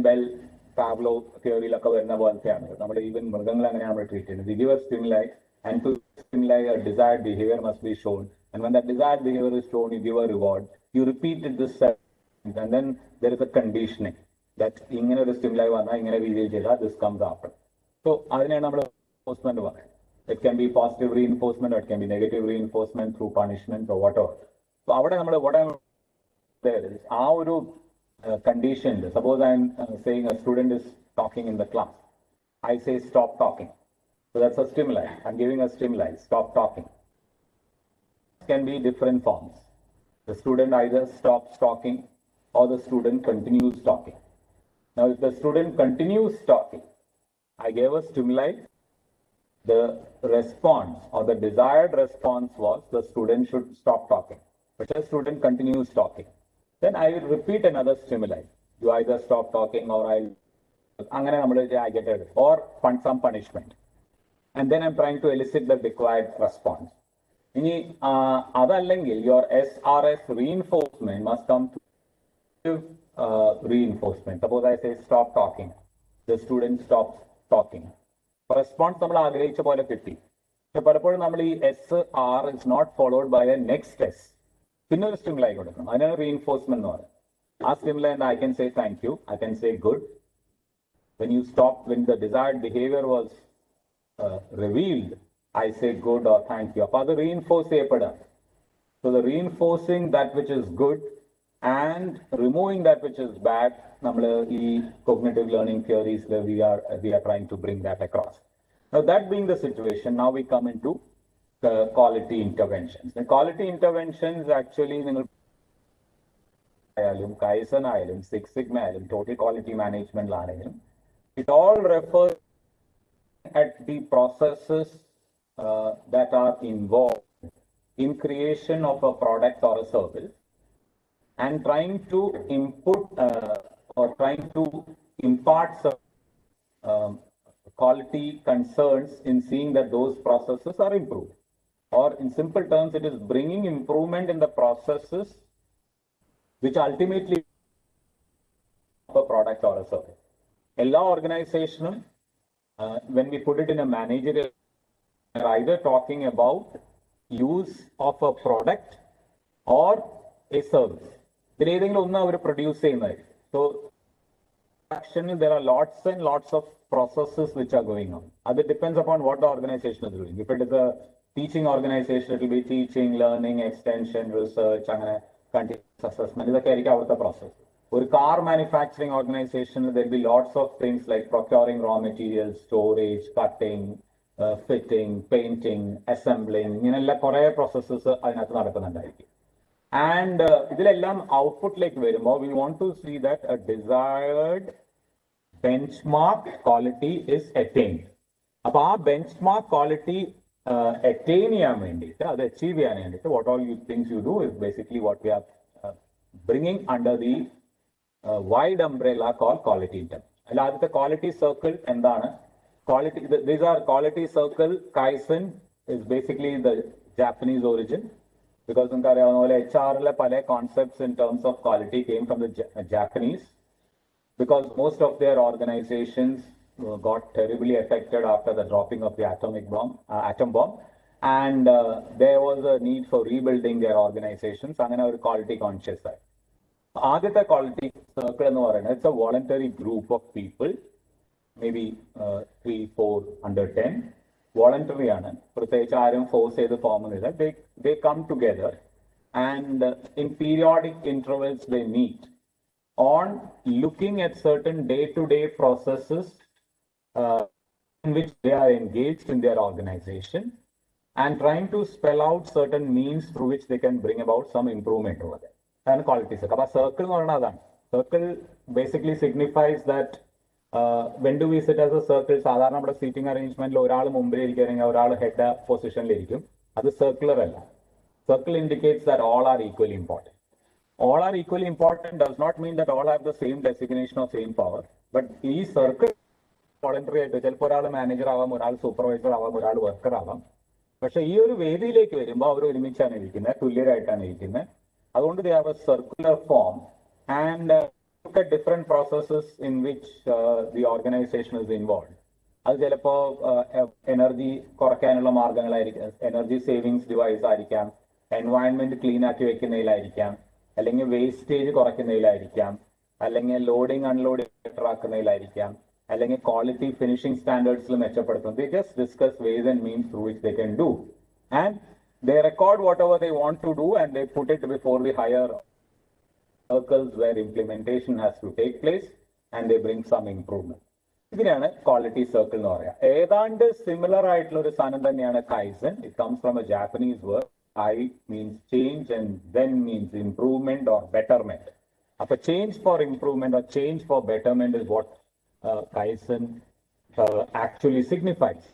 Bell Pavlo theory like വരുന്ന പോലത്തെയാണ്. നമ്മുടെ even മൃഗങ്ങൾ അങ്ങനെയാണ് നമ്മൾ treat ചെയ്യുന്നത്. We give a stimuli, and to stimuli a desired behavior must be shown, and when that desired behavior is shown, you give a reward. You repeat it this time, and then there is a conditioning that ഇങ്ങനെ ഒരു stimuli വന്നാൽ ഇങ്ങനെ രീതിയിൽ ചെയ്താൽ this comes after. So അതിനെയാണ് നമ്മൾ reinforcement പറയുന്നത്. It can be positive reinforcement, or it can be negative reinforcement through punishment or whatever. So അവിടെ നമ്മൾ what I'm there is ആ ഒരു conditioned. Suppose I'm saying a student is talking in the class. I say stop talking. So that's a stimuli. I'm giving a stimuli. Stop talking. It can be different forms. The student either stops talking or the student continues talking. Now, if the student continues talking, I gave a stimuli. The response or the desired response was the student should stop talking. But the student continues talking. Then I will repeat another stimuli. You either stop talking or I get it, or some punishment. And then I'm trying to elicit the required response. Your SRS reinforcement must come to reinforcement. Suppose I say stop talking. The student stops talking. Response നമ്മൾ ആഗ്രഹിച്ച പോലെ കിട്ടി. പക്ഷെ പലപ്പോഴും നമ്മൾ ഈ SR is not followed by a next S. പിന്നെ ഒരു സ്റ്റിമുലൈ കൊടുക്കണം. അതിനാണ് റീഇൻഫോഴ്സ്മെന്റ് എന്ന് പറയുന്നത്. ആ stimuli I can say thank you, I can say good. When you stop, when the desired behavior was revealed, I say good or thank you. അപ്പോൾ അത് reinforce ചെയ്യപ്പെടുക. So the reinforcing that which is good and removing that which is bad. Cognitive learning theories, we are trying to bring that across. Now, that being the situation, now we come into quality interventions. The quality interventions actually, Kaizen ആയാലും Six Sigma ആയാലും total quality management ആണെങ്കിലും, it all refers at the processes that are involved in creation of a product or a service, and trying to or trying to impart some quality concerns in seeing that those processes are improved. Or in simple terms, it is bringing improvement in the processes which ultimately a product or a service. All organizational, when we put it in a managerial, we are either talking about use of a product or a service. So, there are lots and lots of processes which are going on. That depends upon what the organization is doing. If it is a teaching organization, it will be teaching, learning, extension, research, continuous assessment. This is the process. For a car manufacturing organization, there will be lots of things like procuring raw materials, storage, cutting, fitting, painting, assembling. Processes. And output like we want to see that a desired benchmark quality is attained. Now, benchmark quality attain achieve what all things you do is basically what we are bringing under the wide umbrella called quality intervention. The quality circle and quality. These are quality circle. Kaizen is basically the Japanese origin, because HR concepts in terms of quality came from the Japanese, because most of their organizations got terribly affected after the dropping of the atom bomb, and there was a need for rebuilding their organizations. And then quality conscious side. Aditya quality circle, it's a voluntary group of people, maybe 3, 4 under 10. Voluntary force the formula. They come together, and in periodic intervals they meet on looking at certain day-to-day processes in which they are engaged in their organization, and trying to spell out certain means through which they can bring about some improvement over there. And quality circle. Circle basically signifies that when do we sit as a circle? Sadharana seating arrangement, head position. That's circular. Circle indicates that all are equally important. All are equally important does not mean that all have the same designation or same power. But each circle voluntary manager, supervisor, worker. But this വേദിയിലേക്ക് വരുമ്പോൾ അവർ ഒരുമിച്ചാണ് ഇരിക്കുന്നത്, തുല്യരായിട്ടാണ് ഇരിക്കുന്നത്. അതുകൊണ്ട് they have a circular form, and look at different processes in which the organization is involved. അത് ചിലപ്പോൾ energy കുറയ്ക്കാനുള്ള മാർഗങ്ങളായിരിക്കാം, energy savings device ആയിരിക്കാം, എൻവയൺമെന്റ് ക്ലീൻ ആക്കി വെക്കുന്നതിലായിരിക്കാം, അല്ലെങ്കിൽ വേസ്റ്റേജ് കുറയ്ക്കുന്നതിലായിരിക്കാം, അല്ലെങ്കിൽ ലോഡിംഗ് അൺലോഡിംഗ് ബെറ്റർ ആക്കുന്നതിലായിരിക്കാം, അല്ലെങ്കിൽ ക്വാളിറ്റി ഫിനിഷിംഗ് സ്റ്റാൻഡേർഡ്സിൽ മെച്ചപ്പെടുത്തും. They just discuss ways and means through which they can do, and they record whatever they want to do, and they put it before the higher circles where implementation has to take place, and they bring some improvement. ഇതിനാണ് quality circle എന്ന് പറയാം. ഏതാണ്ട് similar ആയിട്ടുള്ള ഒരു സാധനം തന്നെയാണ് kaizen. It comes from a Japanese word. I means change, and then means improvement or betterment. A change for improvement or change for betterment is what Kaizen actually signifies.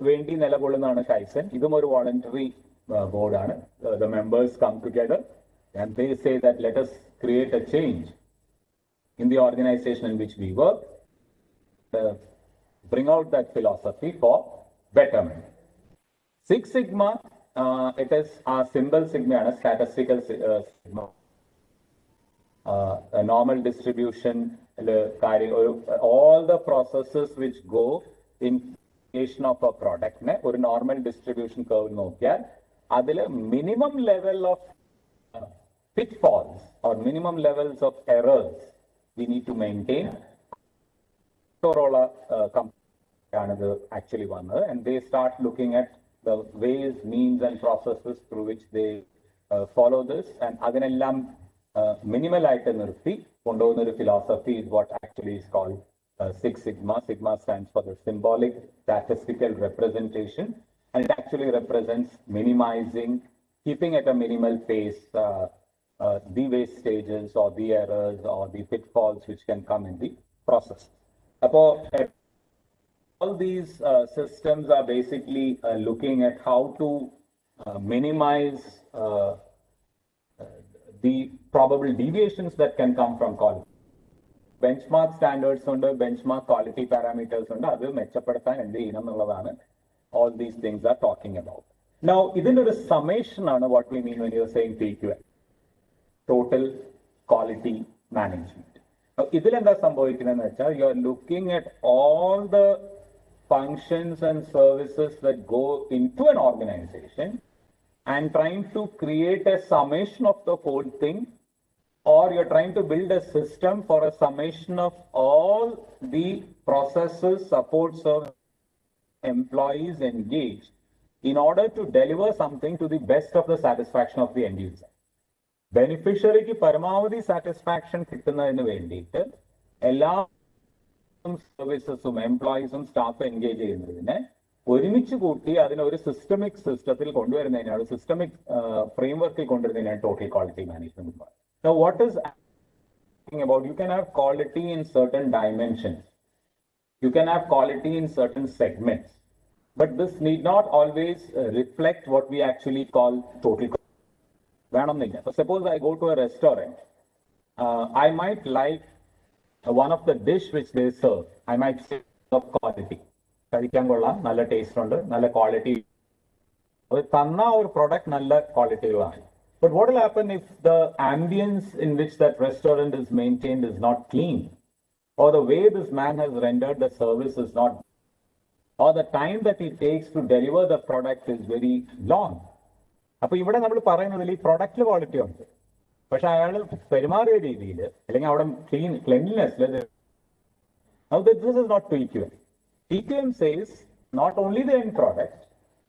Vendi nelakolunnaanu Kaizen. Idum oru voluntary board aanu. The members come together and they say that let us create a change in the organization in which we work, bring out that philosophy for betterment. Six Sigma, it is a symbol sigma, a statistical sigma, a normal distribution, all the processes which go in creation of a product. Or normal distribution curve nokia, adile minimum level of pitfalls or minimum levels of errors we need to maintain. Actually one, and they start looking at the ways, means, and processes through which they follow this, and minimal itinerary, philosophy is what actually is called Six Sigma. Sigma stands for the symbolic statistical representation, and it actually represents minimizing, keeping at a minimal pace the waste stages or the errors or the pitfalls which can come in the process. All these systems are basically looking at how to minimize the probable deviations that can come from quality. Benchmark standards under benchmark quality parameters under all these things are talking about. Now, isn't it a summation on what we mean when you're saying TQM? Total quality management. Now, you're looking at all the functions and services that go into an organization and trying to create a summation of the whole thing, or you're trying to build a system for a summation of all the processes, support service, employees engaged in order to deliver something to the best of the satisfaction of the end user. Beneficiary ki paramavadi satisfaction kittunadinu vendite ella services employees staff engage ചെയ്യുന്നതിനെ ഒരുമിച്ച് കൂട്ടി അതിനെ ഒരു systemic സിസ്റ്റത്തിൽ കൊണ്ടുവരുന്നതിനാണ് systemic ഫ്രെയിംവർക്കിൽ കൊണ്ടുവരുന്നതിനാണ് total quality management. Now, what is talking about? You can have quality in certain dimensions. You can have quality in certain segments, but this need not always reflect what we actually call total quality. So suppose I go to a restaurant, I might like one of the dish which they serve. I might say of quality. Nalla taste under, nalla quality. Tanna or product nalla quality. But what will happen if the ambience in which that restaurant is maintained is not clean, or the way this man has rendered the service is not, or the time that it takes to deliver the product is very long? അപ്പോൾ ഇവിടെ നമ്മൾ പറയുന്നതിൽ ഈ പ്രൊഡക്റ്റിൽ quality ഉണ്ട്, പക്ഷെ അയാൾ പെരുമാറിയ രീതിയിൽ അല്ലെങ്കിൽ അവിടെ ക്ലീൻലിനെസ്സിൽ this is not TQM. TQM says not only the end product,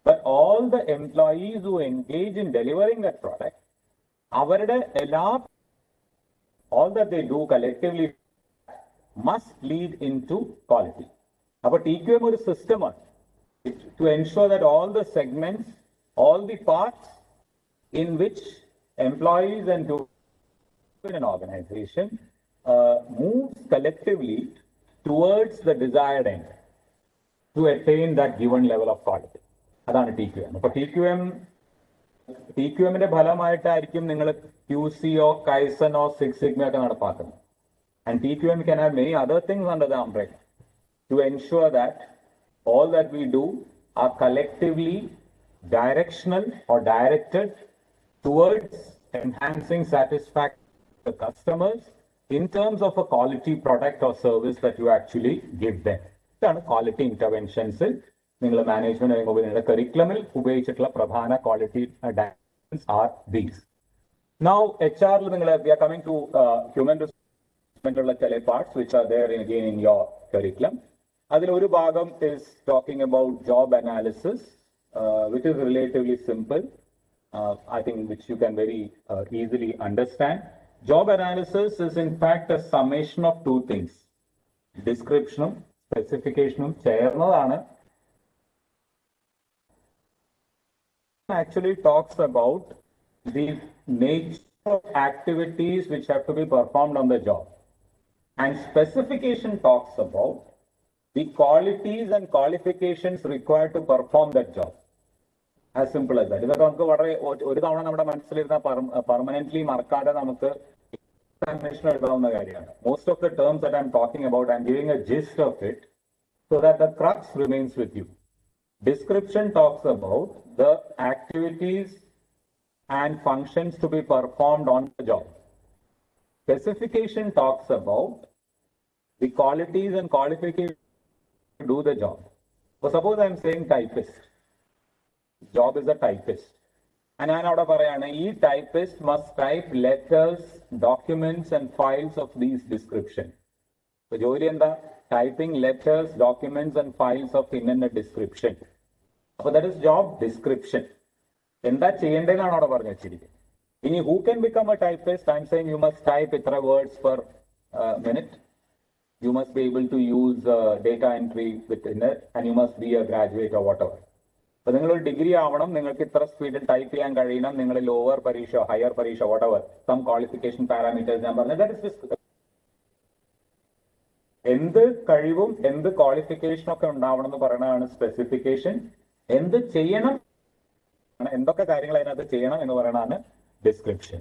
but all the employees who engage in delivering that product, അവരുടെ എല്ലാ all that they do collectively must lead into quality. അപ്പോൾ TQM ഒരു സിസ്റ്റമാണ് to ensure that all the segments, all the parts in which employees and in an organization moves collectively towards the desired end to attain that given level of quality. അതാണ് TQM. അപ്പോൾ TQMന്റെ ഫലമായിട്ടായിരിക്കും നിങ്ങൾ QC or Kaizen or Six Sigma ഒക്കെ നടപ്പാക്കുന്നത്. And TQM can have many other things under the umbrella to ensure that all that we do are collectively directional or directed towards enhancing satisfaction to the customers in terms of a quality product or service that you actually give them. ഇതാണ് quality interventions. നിങ്ങൾ management കരിക്കുലമിൽ ഉപയോഗിച്ചിട്ടുള്ള പ്രധാന quality dimensions are these. Now HR നിങ്ങൾ we are coming to human resource ചില parts which are there again in your curriculum. അതിൽ ഒരു ഭാഗം is talking about job analysis, which is relatively simple. I think which you can very easily understand. Job analysis is in fact a summation of two things. Description, specification, ചേർന്നതാണ്. Actually talks about the nature of activities which have to be performed on the job. And specification talks about the qualities and qualifications required to perform that job. As simple as that. ഇതൊക്കെ നമുക്ക് വളരെ ഒരു തവണ നമ്മുടെ മനസ്സിലിരുന്ന permanently മറക്കാതെ നമുക്ക് examination എഴുതാവുന്ന കാര്യമാണ്. Most of the terms that I'm talking about, I'm giving a gist of it so that the crux remains with you. Description talks about the activities and functions to be performed on the job. Specification talks about the qualities and qualifications to do the job. So suppose I'm saying typist. Job is a typist. And I know the typist must type letters, documents, and files of these description. So jolly and the typing letters, documents, and files of in a description. So that is job description. In that chain, Who can become a typist? I'm saying you must type itra words per minute. You must be able to use data entry within it, and you must be a graduate or whatever. So, you degree avanam, ningalku itra speed type cheyan kazhiyanam, ningal lower parisha, higher parisha, whatever, some qualification parameters number. That is just എന്ത് കഴിവും എന്ത് qualification ഒക്കെ ഉണ്ടാവണം എന്ന് പറയുന്നതാണ് specification. എന്ത് ചെയ്യണം, എന്തൊക്കെ കാര്യങ്ങൾ അതിനകത്ത് ചെയ്യണം എന്ന് പറയുന്നതാണ് description.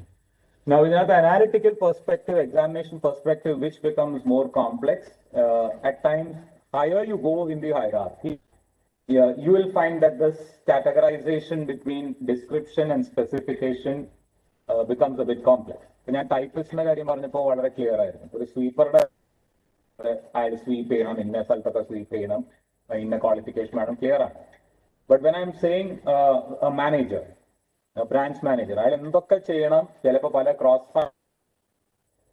Now, in the analytical perspective, examination perspective, which becomes more complex, at times, higher you go in the hierarchy, you will find that this categorization between description and specification becomes a bit complex. In a typist, very clear. A sweeper, I sweep in a salta sweep in a qualification, madam, clear. But when I'm saying a manager, a branch manager, I am not cross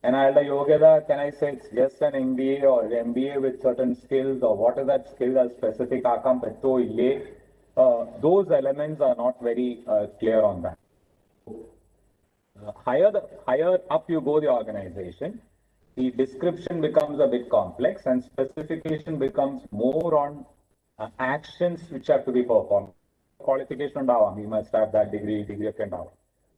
and I'll Yogeda, can I say it's just an MBA or MBA with certain skills, or what is that skill as specific outcome? Those elements are not very clear on that. Higher up you go the organization, the description becomes a bit complex and specification becomes more on actions which have to be performed. Qualification down, you must have that degree can down.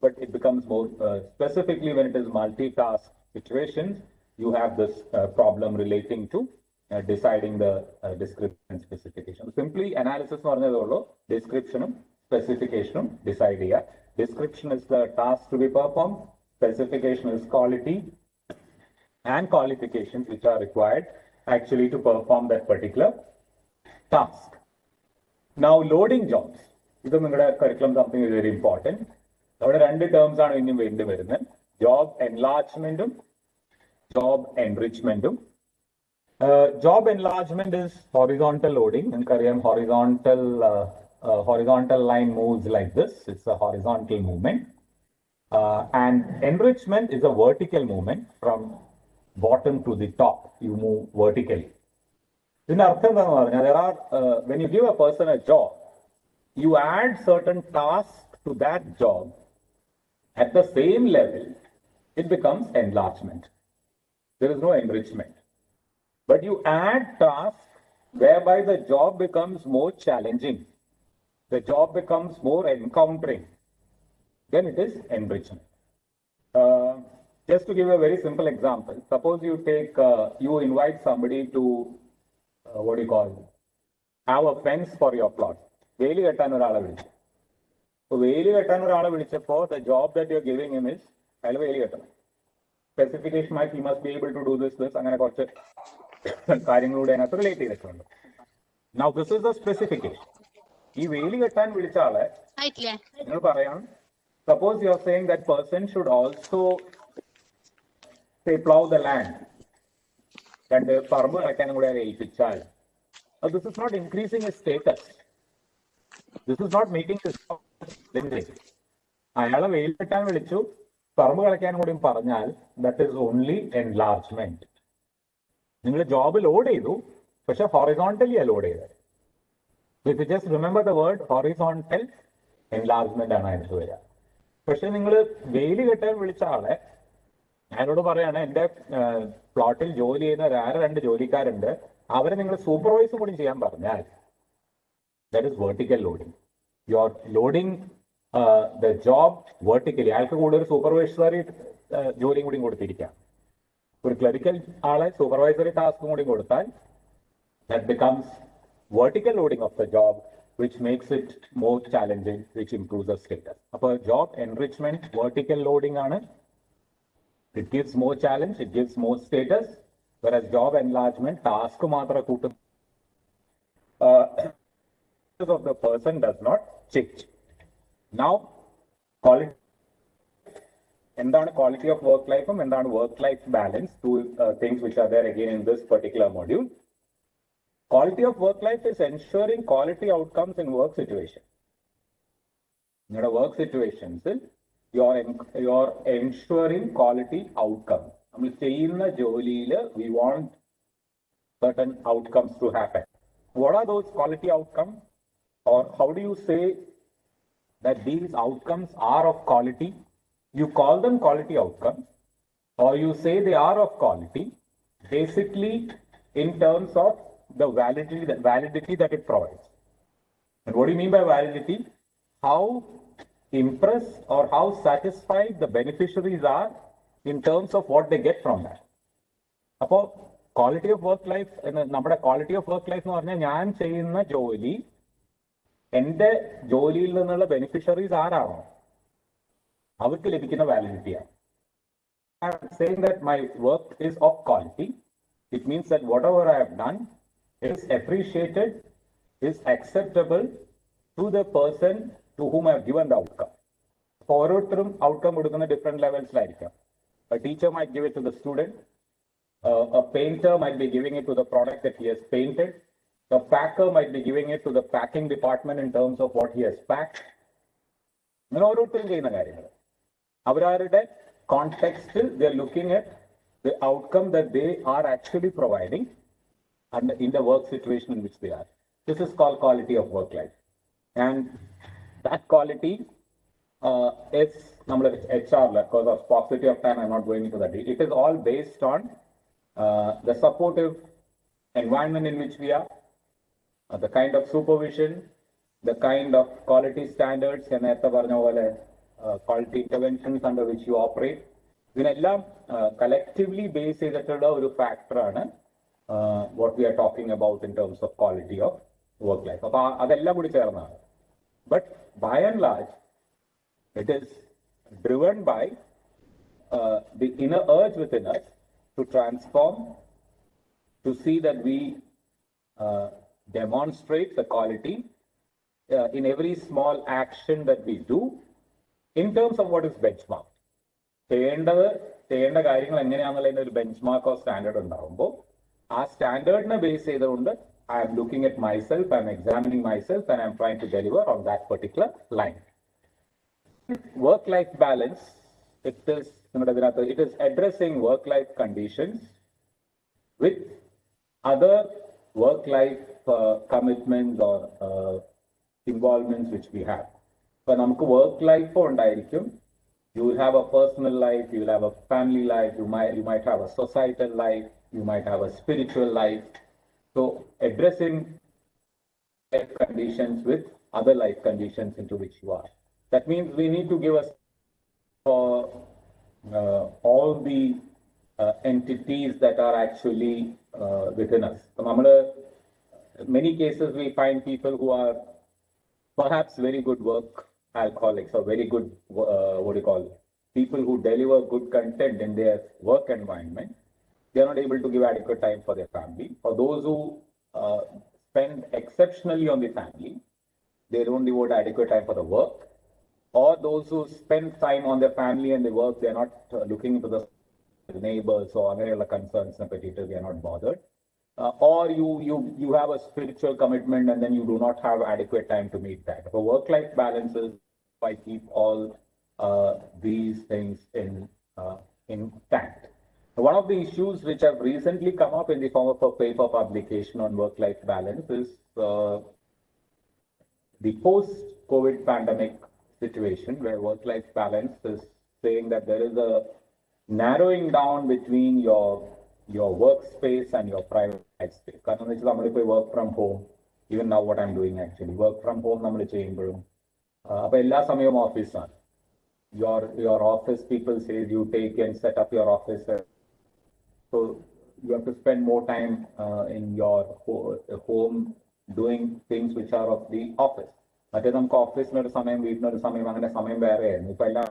But it becomes more specifically when it is multitask situations, you have this problem relating to deciding the description and specification. Simply analysis or description, specification, decide here. Description is the task to be performed, specification is quality and qualifications which are required actually to perform that particular task. Now, loading jobs. This is curriculum, something is very important. There are two terms are in the job enlargement, job enrichment. Job enlargement is horizontal loading, and horizontal line moves like this. It's a horizontal movement. And enrichment is a vertical movement from bottom to the top. You move vertically. There are, when you give a person a job, you add certain tasks to that job at the same level, it becomes enlargement. There is no enrichment. But you add tasks whereby the job becomes more challenging, the job becomes more encountering, then it is enrichment. Just to give a very simple example, suppose you take, you invite somebody to, what do you call, have a fence for your plot. So, the job that you're giving him is specification, he must be able to do this. Now, this is the specification. Suppose you are saying that person should also say plow the land. And the farmer can child. Now, this is not increasing his status. This is not making his job limited. That is only enlargement. You job load but horizontally load. If you just remember the word horizontal, enlargement പക്ഷെ നിങ്ങൾ വെയിൽ കെട്ടാൻ വിളിച്ച ആളെ ഞാനോട് പറയാണ് എന്റെ പ്ലോട്ടിൽ ജോലി ചെയ്യുന്ന വേറെ 2 ജോലിക്കാരുണ്ട്, അവരെ നിങ്ങൾ സൂപ്പർവൈസും കൂടി ചെയ്യാൻ പറഞ്ഞാൽ that is vertical loading. You are loading the job vertically. അയാൾക്ക് കൂടെ ഒരു സൂപ്പർവൈസറി ജോലിയും കൂടി കൊടുത്തിരിക്കാം. ഒരു ക്ലറിക്കൽ ആളെ സൂപ്പർവൈസറി ടാസ്കും കൂടി കൊടുത്താൽ that becomes vertical loading of the job, which makes it more challenging, which improves the status. Upper job enrichment, vertical loading on it. It gives more challenge, it gives more status, whereas job enlargement, task of the person does not change. Now, quality of work life and work life balance, two things which are there again in this particular module. Quality of work life is ensuring quality outcomes in work situations. In a work situations, you are ensuring quality outcomes. We want certain outcomes to happen. What are those quality outcomes? Or how do you say that these outcomes are of quality? you call them quality outcomes, or you say they are of quality, basically in terms of the validity that it provides. And what do you mean by validity? How impressed or how satisfied the beneficiaries are in terms of what they get from that. അപ്പോൾ quality of work life നമ്മുടെ quality of work life എന്ന് പറഞ്ഞാൽ ഞാൻ ചെയ്യുന്ന ജോലി എൻ്റെ ജോലിയിൽ നിന്നുള്ള ബെനിഫിഷ്യറീസ് ആരാണോ അവർക്ക് ലഭിക്കുന്ന വാലിഡിറ്റിയാണ്. I'm saying that my work is of quality. It means that whatever I have done is appreciated, is acceptable to the person to whom I have given the outcome. For ഓരോരുത്തരും outcome കൊടുക്കുന്ന different ലെവൽസിലായിരിക്കാം. A teacher might give it to the student. A painter might be giving it to the product that he has painted. The packer might be giving it to the packing department in terms of what he has packed. അങ്ങനെ ഓരോരുത്തരും ചെയ്യുന്ന കാര്യങ്ങൾ അവരവരുടെ കോണ്ടെക്സ്റ്റിൽ they are looking at the outcome that they are actually providing and in the work situation in which they are. This is called quality of work life. And that quality is HR, because of paucity of time, I'm not going into that. It is all based on the supportive environment in which we are, the kind of supervision, the kind of quality standards, and quality interventions under which you operate. ഇതിനെല്ലാം collectively base ചെയ്തിട്ടുള്ള ഒരു ഫാക്ടറാണ് what we are talking about in terms of quality of work life. അപ്പോൾ അതെല്ലാം കൂടി ചേർന്നാണ്. But by and large, it is driven by the inner urge within us to transform, to see that we demonstrate the quality in every small action that we do in terms of what is benchmarked. ചെയ്യേണ്ട കാര്യങ്ങൾ എങ്ങനെയാണെന്നുള്ളതിന് ഒരു bench mark of standard ഉണ്ടാകുമ്പോൾ ആ സ്റ്റാൻഡേർഡിനെ base ചെയ്തുകൊണ്ട് I'm looking at myself, I'm examining myself and I'm trying to deliver on that particular line. Work-life balance, it is addressing work-life conditions with other work-life commitments or involvements which we have. So, namukku work life undaയിരിക്കും. You will have a personal life, you will have a family life, you might have a societal life, you might have a spiritual life. So, addressing life conditions with other life conditions into which you are. That means we need to give us for all the entities that are actually within us. So, many cases we find people who are perhaps very good work alcoholics or very good, people who deliver good content in their work environment. They are not able to give adequate time for their family. For those who spend exceptionally on the family, they don't devote adequate time for the work. Or those who spend time on their family and their work, they are not looking into the neighbors or other concerns and petitions, they are not bothered. Or you have a spiritual commitment and then you do not have adequate time to meet that. So work-life balances, I keep all these things intact. One of the issues which have recently come up in the form of a paper publication on work-life balance is the post-COVID pandemic situation, where work-life balance is saying that there is a narrowing down between your workspace and your private space. Because work from home, even now what I'm doing actually, work from home, office. Your office people say you take and set up your office. So you have to spend more time in your home doing things which are of the office. മറ്റേ നമുക്ക് ഓഫീസിനൊരു സമയം, വീട്ടിനൊരു സമയം, അങ്ങനെ സമയം വേറെയായിരുന്നു. ഇപ്പൊ എല്ലാം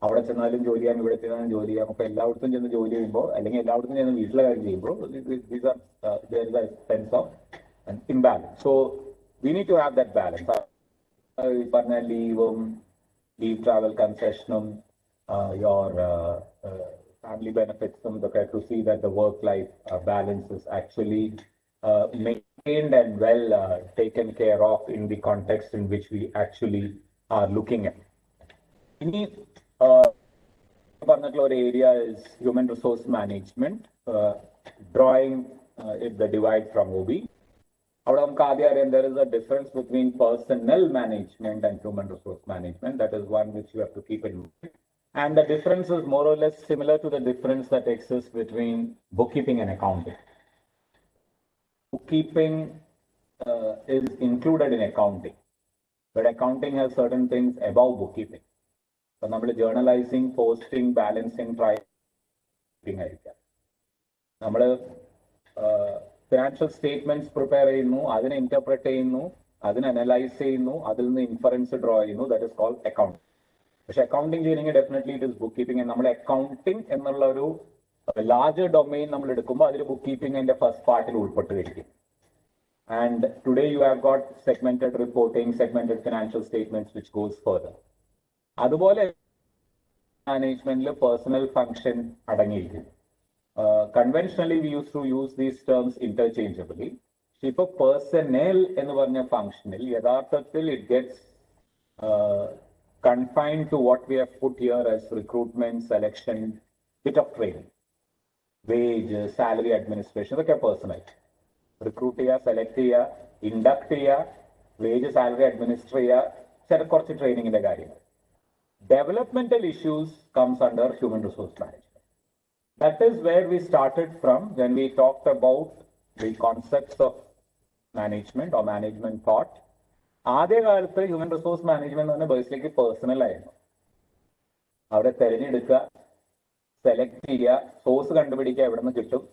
അവിടെ ചെന്നാലും ജോലി ചെയ്യാം, ഇവിടെ ചെന്നാലും ജോലി ചെയ്യാം. അപ്പൊ എല്ലായിടത്തും ചെന്ന് ജോലി ചെയ്യുമ്പോൾ അല്ലെങ്കിൽ എല്ലായിടത്തും ചെന്ന് വീട്ടിലെ കാര്യം ചെയ്യുമ്പോൾ there is a sense of an imbalance. So we need to have that balance. പറഞ്ഞ ലീവും, ലീവ് ട്രാവൽ കൺസെഷനും, your family benefits, to see that the work-life balance is actually maintained and well taken care of in the context in which we actually are looking at. Any particular area is human resource management, drawing the divide from OB. There is a difference between personnel management and human resource management. That is one which you have to keep in mind. And the difference is more or less similar to the difference that exists between bookkeeping and accounting. Bookkeeping is included in accounting, but accounting has certain things above bookkeeping. So, journalizing, posting, balancing, trying. Financial statements prepare ചെയ്യുന്നു, അതിനെ interpret ചെയ്യുന്നു, അതിനെ analyse ചെയ്യുന്നു, അതിൽ നിന്ന് inference draw ചെയ്യുന്നു. That is called accounting. പക്ഷെ accounting ചെയ്യണമെങ്കിൽ definitely it is book keeping. നമ്മൾ അക്കൗണ്ടിങ് എന്നുള്ള ഒരു ലാർജർ ഡൊമൈൻ നമ്മൾ എടുക്കുമ്പോൾ അതിൽ ബുക്ക് കീപ്പിംഗ് അതിന്റെ ഫസ്റ്റ് പാർട്ടിൽ ഉൾപ്പെട്ടിരിക്കും. And today you have got segmented reporting, segmented financial statements which goes further. അതുപോലെ മാനേജ്മെന്റിൽ പേഴ്സണൽ ഫംഗ്ഷൻ അടങ്ങിയിരിക്കും. Conventionally, we used to use these terms interchangeably. If a personnel in the functional, it gets confined to what we have put here as recruitment, selection, bit of training, wage, salary administration, okay, personal. Recruit here, select here, induct here, wage, salary administration, set a course training in the area. Developmental issues comes under human resource management. That is where we started from when we talked about the concepts of management or management thought. ആദ്യ കാലത്ത് human resource management എന്ന് പറഞ്ഞാൽ basically personal ആയിരുന്നു. അവിടെ തിരഞ്ഞെടുക്കുക, select ചെയ്യുക, source കണ്ടുപിടിക്കുക, എവിടെ നിന്ന് കിട്ടും.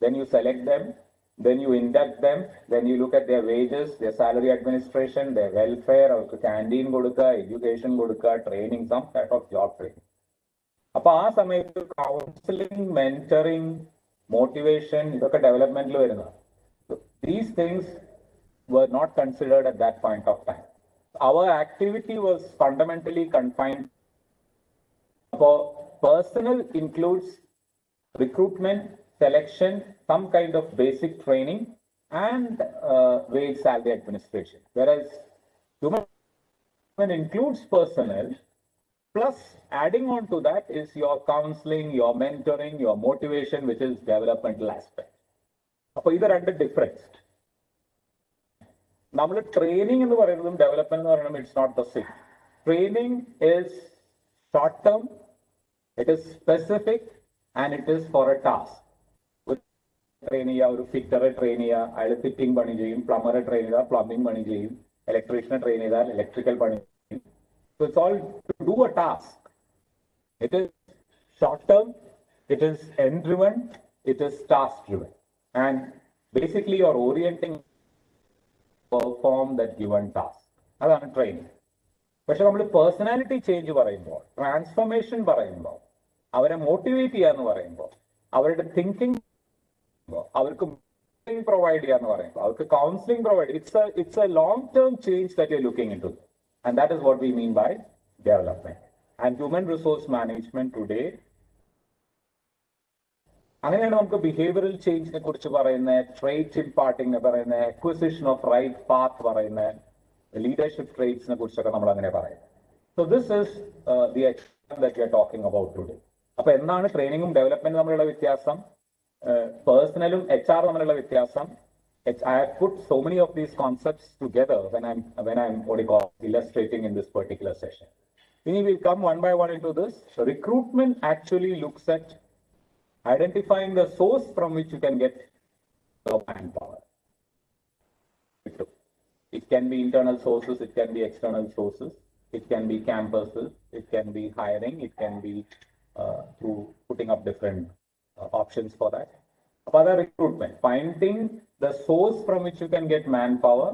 Then you select them, then you induct them, then you look at their wages, their salary administration, their welfare, അവർക്ക് ക്യാൻറ്റീൻ കൊടുക്കുക, എഡ്യൂക്കേഷൻ കൊടുക്കുക, training, some type of job training. അപ്പൊ ആ സമയത്ത് കൗൺസിലിംഗ്, മെന്ററിംഗ്, മോട്ടിവേഷൻ ഇതൊക്കെ ഡെവലപ്മെന്റിൽ വരുന്നത്. These things were not considered at that point of time. Our activity was fundamentally confined. Personal includes recruitment, selection, some kind of basic training, and wage salary administration. Whereas human includes personnel, plus adding on to that is your counseling, your mentoring, your motivation, which is developmental aspect. So these are different. Now, training in the development, it's not the same. Training is short term, it is specific, and it is for a task. With training, or fitter training, either fitting bunny, plumber training, plumbing bunny, electrician training, electrical bunny. So it's all to do a task. It is short term, it is end driven, it is task driven. And basically you're orienting perform that given task. That's training. But when we personality change, transformation, our motivate, our thinking, our provide, our counseling provide. It's a long-term change that you're looking into. And that is what we mean by development. And human resource management today, behavioral change, trait imparting, acquisition of right path, leadership traits. So this is the example that we are talking about today. Training and development, personal HR, I have put so many of these concepts together when I'm illustrating in this particular session. We will come one by one into this. So recruitment actually looks at identifying the source from which you can get your manpower. It can be internal sources, it can be external sources, it can be campuses, it can be hiring, it can be through putting up different options for that. Further recruitment, finding the source from which you can get manpower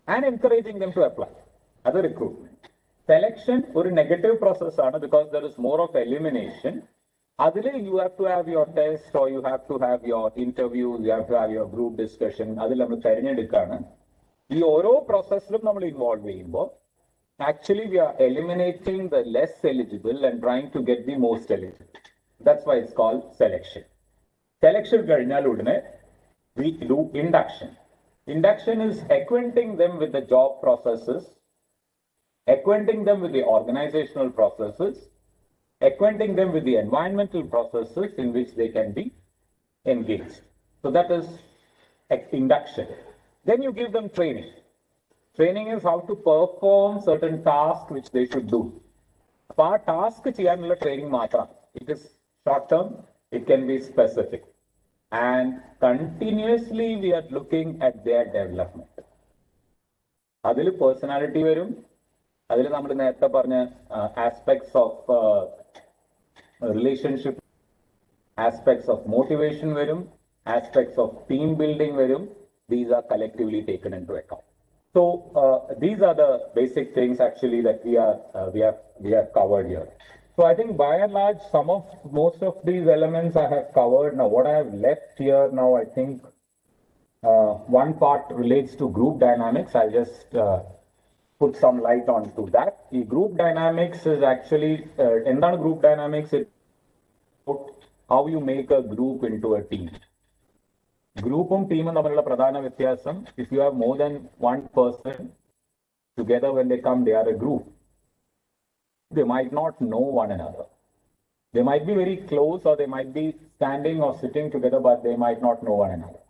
and encouraging them to apply. Other recruitment. Selection or a negative process because there is more of elimination. Otherly, you have to have your test or you have to have your interviews, you have to have your group discussion. The oro process involved. Actually, we are eliminating the less eligible and trying to get the most eligible. That's why it's called selection. Selection, we do induction. Induction is acquainting them with the job processes, acquainting them with the organizational processes, acquainting them with the environmental processes in which they can be engaged. So that is induction. Then you give them training. Training is how to perform certain tasks which they should do. അപ്പോൾ ആ task ചെയ്യാനുള്ള training മാത്രം. It is short term, it can be specific, and continuously we are looking at their development. അതിൽ personality വരും, അതിൽ നമ്മൾ നേരത്തെ പറഞ്ഞ aspects of relationship, aspects of motivation വരും, ആസ്പെക്ട്സ് ഓഫ് ടീം ബിൽഡിംഗ് വരും. These are collectively taken into account. So these are the basic things actually that we have covered here. So I think by and large, most of these elements I have covered. Now what I have left here now, I think one part relates to group dynamics. I'll just put some light onto that. The group dynamics is actually endana group dynamics. It's how you make a group into a team. ഗ്രൂപ്പും ടീമും തമ്മിലുള്ള പ്രധാന വ്യത്യാസം, if you have more than one person together when they come, they are a group. They might not know one another. They might be very close, or they might be standing or sitting together, but they might not know one another.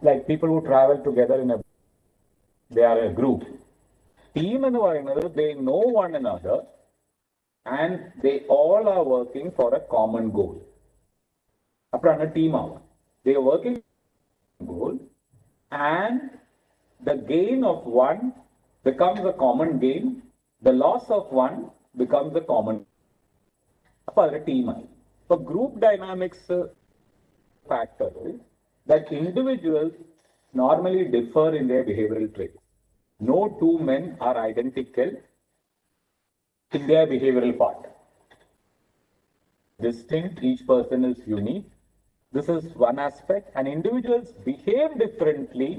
Like people who travel together they are a group. Team എന്ന് പറയുന്നത്, they know one another and they all are working for a common goal. അപ്പോഴാണ് team ആവുക. They are working on a goal, and the gain of one becomes a common gain. The loss of one becomes a common. അപ്പോൾ അതൊരു ടീമായി. ഇപ്പോൾ group dynamics factor is that individuals normally differ in their behavioral traits. No two men are identical in their behavioral part. Distinct, each person is unique. This is one aspect, and individuals behave differently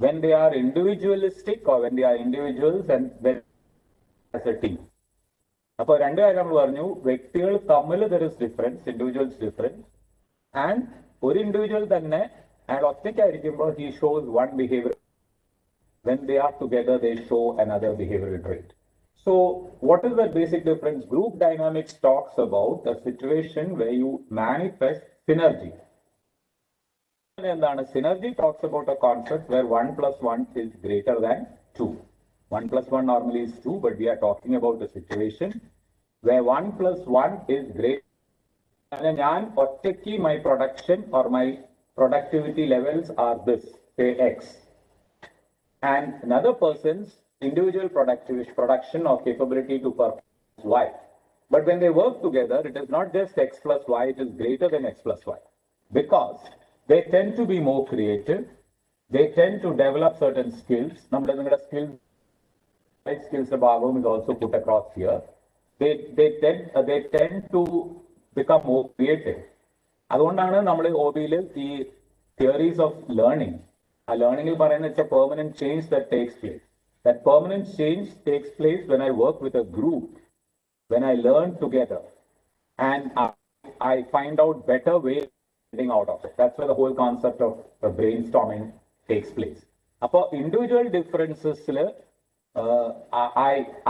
when they are individualistic or when they are individuals and when as a team. അപ്പോൾ രണ്ട് കാര്യം നമ്മൾ പറഞ്ഞു, വ്യക്തികൾ തമ്മിൽ there is difference, individuals difference, and ഒരു individual തന്നെ അയാൾ ഒറ്റയ്ക്കായിരിക്കുമ്പോൾ he shows one behavior. When they are together, they show another behavioral trait. So what is the basic difference? Group dynamics talks about a situation where you manifest synergy. And synergy talks about a concept where 1 plus 1 is greater than 2. 1 plus 1 normally is 2, but we are talking about a situation where 1 plus 1 is greater. And my production or my productivity levels are this, say X. And another person's individual production or capability to perform Y. But when they work together, it is not just X plus Y, it is greater than X plus Y. Because they tend to be more creative, they tend to develop certain skills. Skills is also put across here. They tend to become more creative. അതുകൊണ്ടാണ് നമ്മൾ OBയിൽ ഈ theories of learning. A learning is a permanent change that takes place. That permanent change takes place when I work with a group, when I learn together, and I find out better ways of getting out of it. That's where the whole concept of brainstorming takes place. Appo individual differences,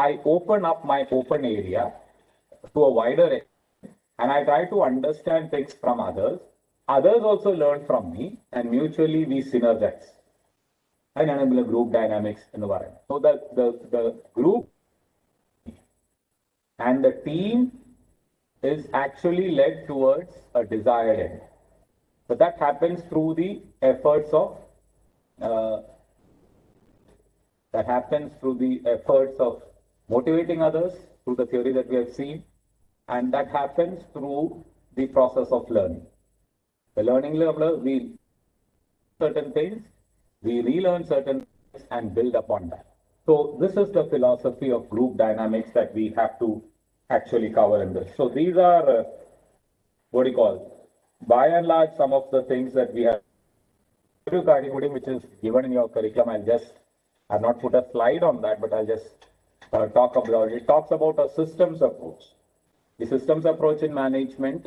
I open up my open area to a wider area, and I try to understand things from others. Others also learn from me, and mutually we synergize. And enable group dynamics in the environment. So the group and the team is actually led towards a desired end. So that happens through the efforts of motivating others through the theory that we have seen, and that happens through the process of learning. The learning level, we certain things, we relearn certain things and build upon that. So this is the philosophy of group dynamics that we have to actually cover in this. So these are, by and large, some of the things that we have, which is given in your curriculum. I've not put a slide on that, but I'll just talk about it. It talks about a systems approach. The systems approach in management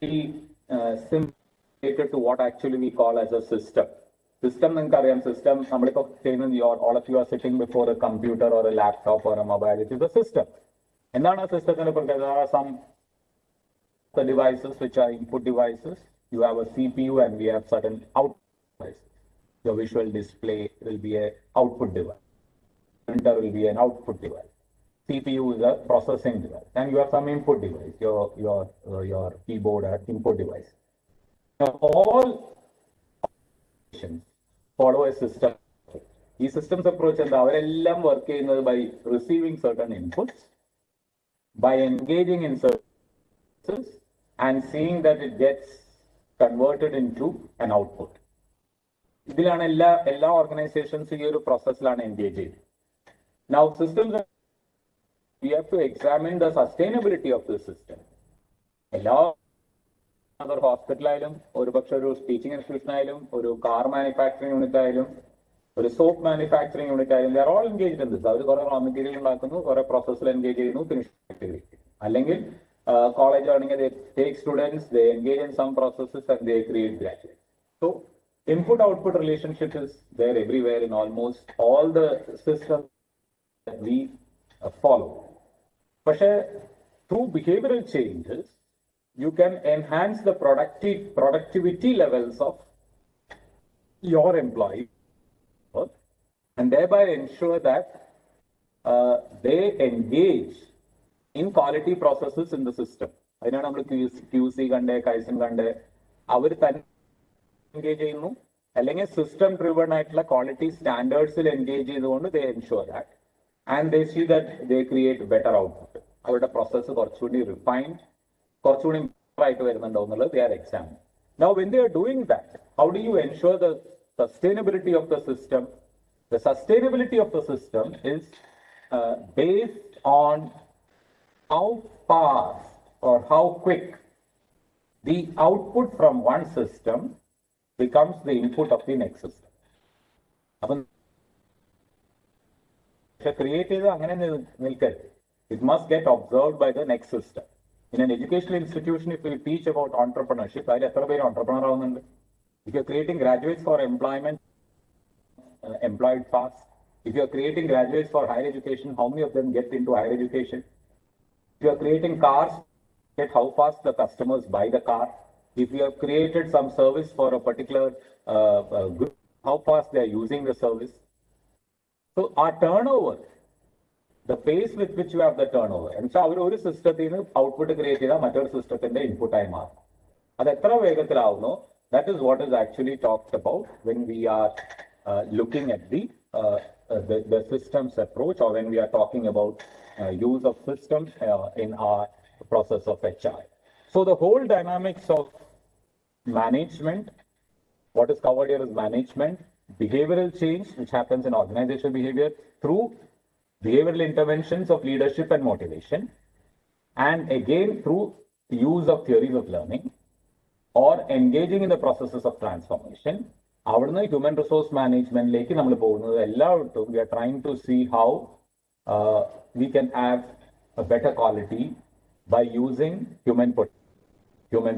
is related to what actually we call as a system. System system, all of you are sitting before a computer or a laptop or a mobile. It is a system. And then a system, there are some devices which are input devices. You have a CPU and we have certain output devices. Your visual display will be an output device. Printer will be an output device. CPU is a processing device, and you have some input device. Your keyboard or input device. Now all follow a system. These systems approach and everyone work by receiving certain inputs, by engaging in services, and seeing that it gets converted into an output. ഇതിലാണ് എല്ലാ organisations ഈ ഒരു പ്രോസസ്സിലാണ് engage ചെയ്തത്. Now systems, we have to examine the sustainability of the system. എല്ലാ ഒരു ഹോസ്പിറ്റലായാലും ഒരു പക്ഷെ ഒരു ടീച്ചിങ് ഇൻസ്റ്റിറ്റ്യൂഷൻ ആയാലും ഒരു കാർ മാനുഫാക്ചറിങ് യൂണിറ്റ് ആയാലും ഒരു സോപ്പ് മാനുഫാക്ചറിങ് യൂണിറ്റ് ആയാലും they are all engaged in this. അവർ കുറെ റോ മെറ്റീരിയൽ ഉണ്ടാക്കുന്നു, കുറെ പ്രോസസ്സിൽ എൻഗേജ് ചെയ്യുന്നു, ഫിനിഷ് ആക്ടിവിറ്റി. അല്ലെങ്കിൽ college ആണെങ്കിൽ they take students, they engage in some processes and they create graduates. So input-output relationship is there everywhere in almost all the systems that we follow. But through behavioral changes, you can enhance the productivity levels of your employees and thereby ensure that they engage in quality processes in the system. അതിനാണ് നമ്മൾ QC കണ്ടേ, കൈസൺ കണ്ടേ, അവർ തന്നെ engage ചെയ്യുന്നു, അല്ലെങ്കിൽ system driven ആയിട്ടുള്ള quality സ്റ്റാൻഡേർഡ്സിൽ engage ചെയ്തുകൊണ്ട് they ensure that and they see that they create better output. അവരുടെ പ്രോസസ്സ് കുറച്ചുകൂടി റിഫൈൻഡ്, കുറച്ചുകൂടി ആയിട്ട് വരുന്നുണ്ടോ എന്നുള്ളത് they are examine. Now when they are doing that, how do you ensure the sustainability of the system? The sustainability of the system is based on how fast or how quick the output from one system becomes the input of the next system. Creative, it must get observed by the next system. In an educational institution, if we teach about entrepreneurship, if you're creating graduates for employment, employed fast. If you're creating graduates for higher education, how many of them get into higher education? If you are creating cars, get how fast the customers buy the car. If you have created some service for a particular group, how fast they are using the service. So our turnover, the pace with which you have the turnover, and so our system output create another system in the input time. That is what is actually talked about when we are looking at the systems approach, or when we are talking about use of systems in our process of HR. So the whole dynamics of management, what is covered here is management, behavioral change, which happens in organizational behavior through behavioral interventions of leadership and motivation, and again through use of theories of learning, or engaging in the processes of transformation. അവിടുന്ന് human resource managementലേക്ക് നമ്മൾ പോകുന്നത് എല്ലായിടത്തും we are trying to see how we can have a better quality by using human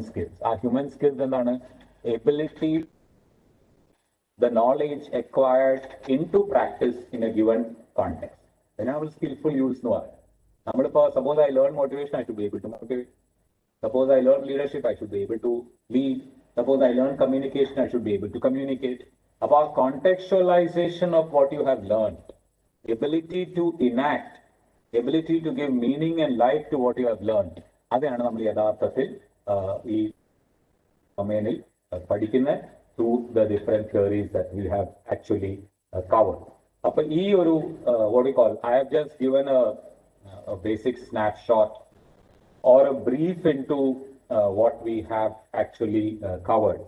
skills. Our human skills എന്താണ്? Ability, the knowledge acquired into practice in a given context. Then our skillful use എന്ന് പറയാം. നമ്മളിപ്പോൾ suppose I learn motivation, I should be able to motivate. Suppose I learn leadership, I should be able to lead. Suppose I learn communication, I should be able to communicate. About contextualization of what you have learned, ability to enact, ability to give meaning and life to what you have learned. അതാണ് നമ്മൾ യഥാർത്ഥത്തിൽ ഈ ഡൊമൈനിൽ പഠിക്കുന്ന through the different theories that we have actually covered. അപ്പോൾ ഈ ഒരു what do you call? I have just given a basic snapshot or a brief into what we have actually covered.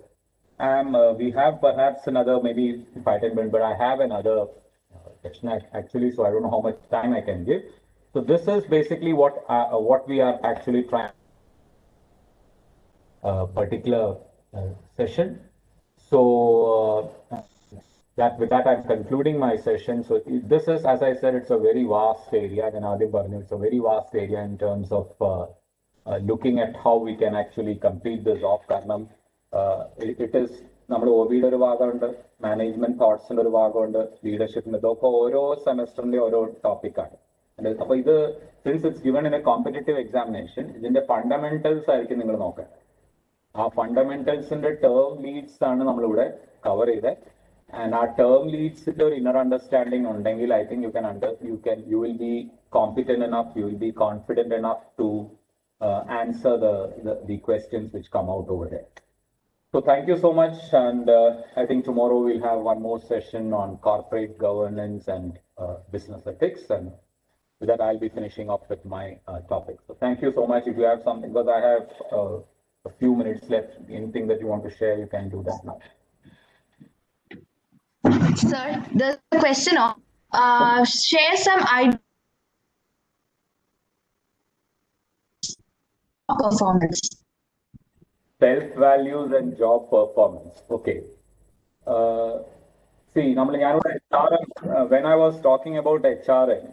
We have perhaps another maybe 5-10 minutes, but I have another section actually, so I don't know how much time I can give. So this is basically what we are actually trying particular session. So with that I'm concluding my session. So this is, as I said, it's a very vast area. It's a very vast area in terms of looking at how we can actually complete this off. It is നമ്മുടെ ഒബിയുടെ ഒരു ഭാഗമുണ്ട്, management തോട്ട്സിന്റെ ഒരു ഭാഗമുണ്ട്, ലീഡർഷിപ്പിന്റെ, ഇതൊക്കെ ഓരോ സെമസ്റ്ററിന്റെ ഓരോ ടോപ്പിക്കാണ്. അപ്പൊ ഇത് since it's given in A competitive examination, ഇതിന്റെ ഫണ്ടമെന്റൽസ് ആയിരിക്കും നിങ്ങൾ നോക്കേണ്ടത്. ആ ഫണ്ടമെന്റൽസിന്റെ ടേം ലീഡ്സ് ആണ് നമ്മളിവിടെ കവർ ചെയ്തത്. and our term leads to your inner understanding undengil, I think you will be competent enough, you will be confident enough to answer the questions which come out over there. So thank you so much, and I think tomorrow we'll have one more session on corporate governance and business ethics, and with that I'll be finishing up with my topic. So thank you so much. If you have something, because I have a few minutes left, anything that you want to share, you can do that now. Sir, there's a question on share some ideas of performance. Self-values and job performance. Okay. See, when I was talking about HRM,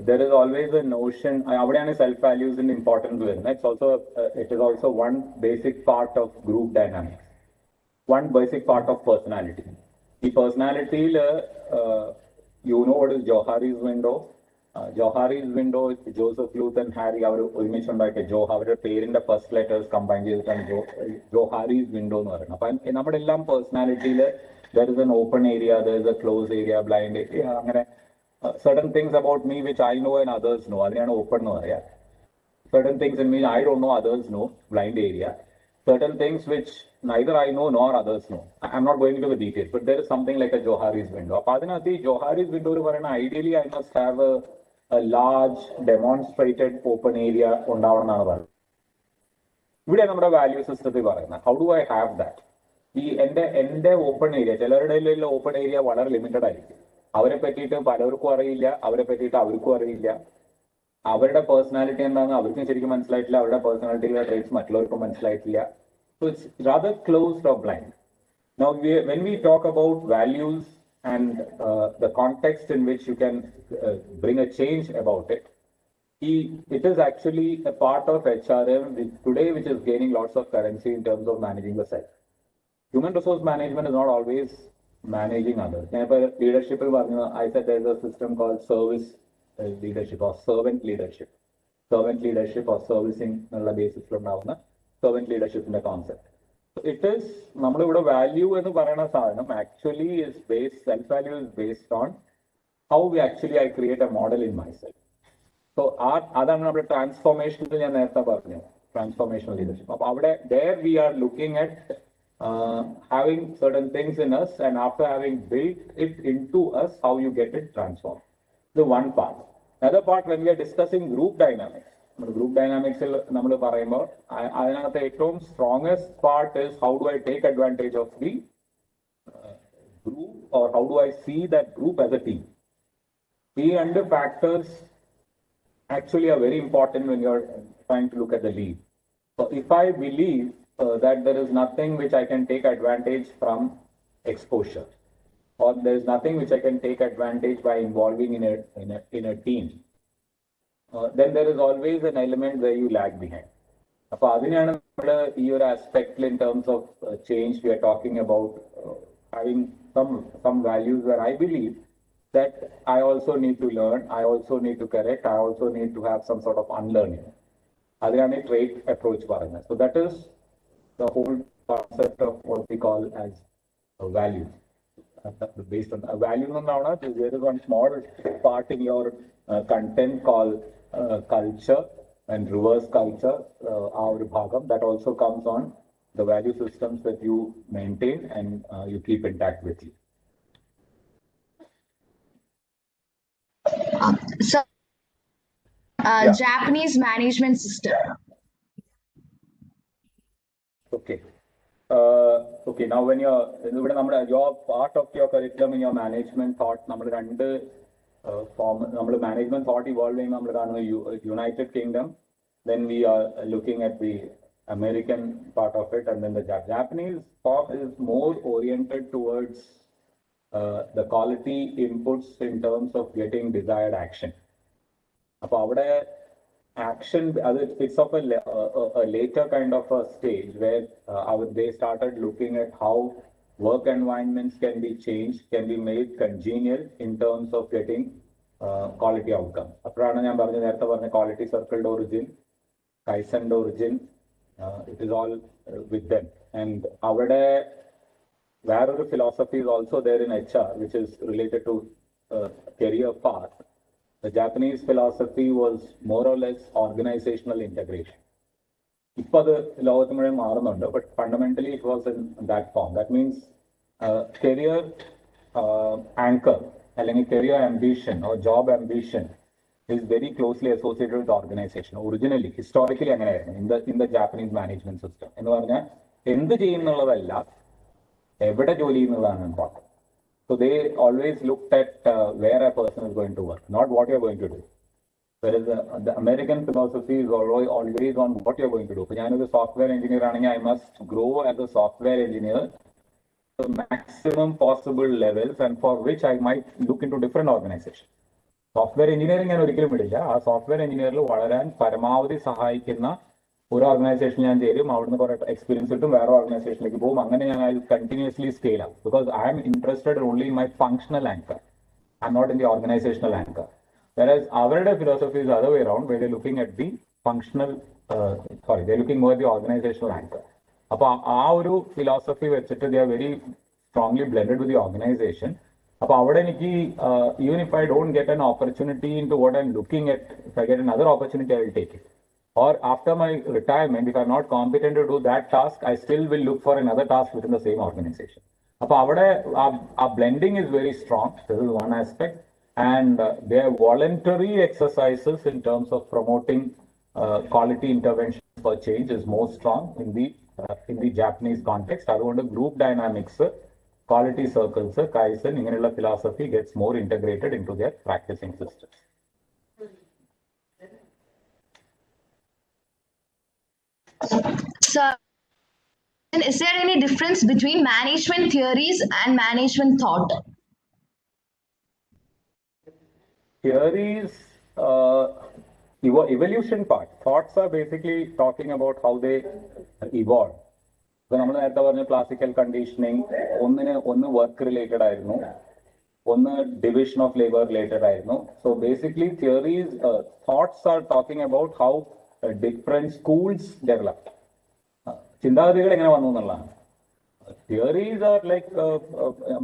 there is always a notion, self-values is important. It is also one basic part of group dynamics, one basic part of personality. The personality, you know what is Johari's window? Johari's window, Joseph, Luth, and Harry, our parent first letters combined Johari's window. In our personality, there is an open area, there is a closed area, blind area. Certain things about me which I know and others know. Open area. Certain things in me I don't know, others know, blind area. Certain things which neither I know nor others know. I'm not going into the details, but there is something like a Johari's window. Johari's window, ideally I must have a large demonstrated open area. Value system. How do I have that? The open area, open area limited. അവരെ പറ്റിയിട്ട് പലർക്കും അറിയില്ല, അവരെ പറ്റിയിട്ട് അവർക്കും അറിയില്ല, അവരുടെ personality എന്താണെന്ന് അവർക്കും ശരിക്കും മനസ്സിലായിട്ടില്ല, അവരുടെ പേഴ്സണാലിറ്റിയിലെ ട്രേറ്റ്സ് മറ്റുള്ളവർക്കും മനസ്സിലായിട്ടില്ല. So it's rather closed or blind. Now, when we talk about values and the context in which you can bring a change about it, it is actually a part of HRM today, which is gaining lots of currency in terms of managing the self. Human resource management is not always managing others. Leadership, I said there's a system called service leadership or servant leadership. Servant leadership or servicing basis servant leadership in the concept. So it is, value actually is based, self-value is based on how I create a model in myself. So that's transformational leadership. There we are looking at having certain things in us, and after having built it into us, how you get it transformed. The one part. Another part, when we are discussing group dynamics, the strongest part is how do I take advantage of the group, or how do I see that group as a team. These under factors actually are very important when you're trying to look at the lead. So if I believe that there is nothing which I can take advantage from exposure, or there is nothing which I can take advantage by involving in a team, then there is always an element where you lag behind. Your aspect in terms of change, we are talking about having some values where I believe that I also need to learn, I also need to correct, I also need to have some sort of unlearning. That's a trait approach. So that is the whole concept of what we call as values. Based on a value, there is one small part in your content called culture and reverse culture, our bhagam, that also comes on the value systems that you maintain and you keep intact with you. So, Japanese management system. Okay. Okay. Now, when your part of your curriculum in your management thought, management thought evolving, United Kingdom. Then we are looking at the American part of it, and then the Japanese part is more oriented towards the quality inputs in terms of getting desired action. Action, it's of a later kind of a stage where they started looking at how work environments can be changed, can be made congenial in terms of getting quality outcomes. Quality circled origin, Kaizen origin, it is all with them. And where philosophy is also there in HR, which is related to career path. The Japanese philosophy was more or less organizational integration. ഇപ്പോൾ അത് ലോകത്ത് മുഴുവൻ മാറുന്നുണ്ട്, but fundamentally it was in that form. That means career anchor, അല്ലെങ്കിൽ career ambition or job ambition is very closely associated with organization. Originally, historically അങ്ങനെയായിരുന്നു in the Japanese management system. എന്ന് പറഞ്ഞാൽ എന്ത് ചെയ്യുന്നുള്ളതല്ല, എവിടെ ജോലി ചെയ്യുന്നതാണ് important. So they always looked at where a person is going to work, not what you are going to do. Whereas the American philosophy is always on what you're going to do. If I'm a software engineer, I must grow as a software engineer to maximum possible levels, and for which I might look into different organizations. Software engineering and software engineer paramavadi സഹായിക്കുന്ന ഒരു organisation ഞാൻ ചേരും, അവിടുന്ന് കുറെ experience കിട്ടും, വേറെ ഓർഗനൈസേഷനിലേക്ക് പോകും. അങ്ങനെ ഞാൻ കണ്ടിന്യൂസ്ലി സ്കെയിൽ ആവും. Because I am interested only in my functional anchor. I'm not in the organizational anchor. Whereas our philosophy is the other way around, where they're looking at the they're looking more at the organizational anchor. Appa aa philosophy vechittu they are very strongly blended with the organization. Appa avade eniki even if I don't get an opportunity into what I'm looking at, if I get another opportunity, I will take it. Or after my retirement, if I'm not competent to do that task, I still will look for another task within the same organization. Appa avade our blending is very strong. This is one aspect. And their voluntary exercises in terms of promoting quality interventions for change is more strong in the Japanese context. അതുകൊണ്ട് group dynamics, quality circles, Kaizen, ഇങ്ങനെയുള്ള philosophy gets more integrated into their practicing systems. Sir, is there any difference between management theories and management thought? Theories, evolution part. Thoughts are basically talking about how they evolve. So, നമ്മൾ നേരത്തെ പറഞ്ഞ classical conditioning ഒന്ന് work related ആയിരുന്നു, ഒന്ന് division of labour related ആയിരുന്നു. So basically theories, thoughts are talking about how different schools developed. ചിന്താഗതികൾ എങ്ങനെ വന്നു എന്നുള്ളതാണ്. Theories are like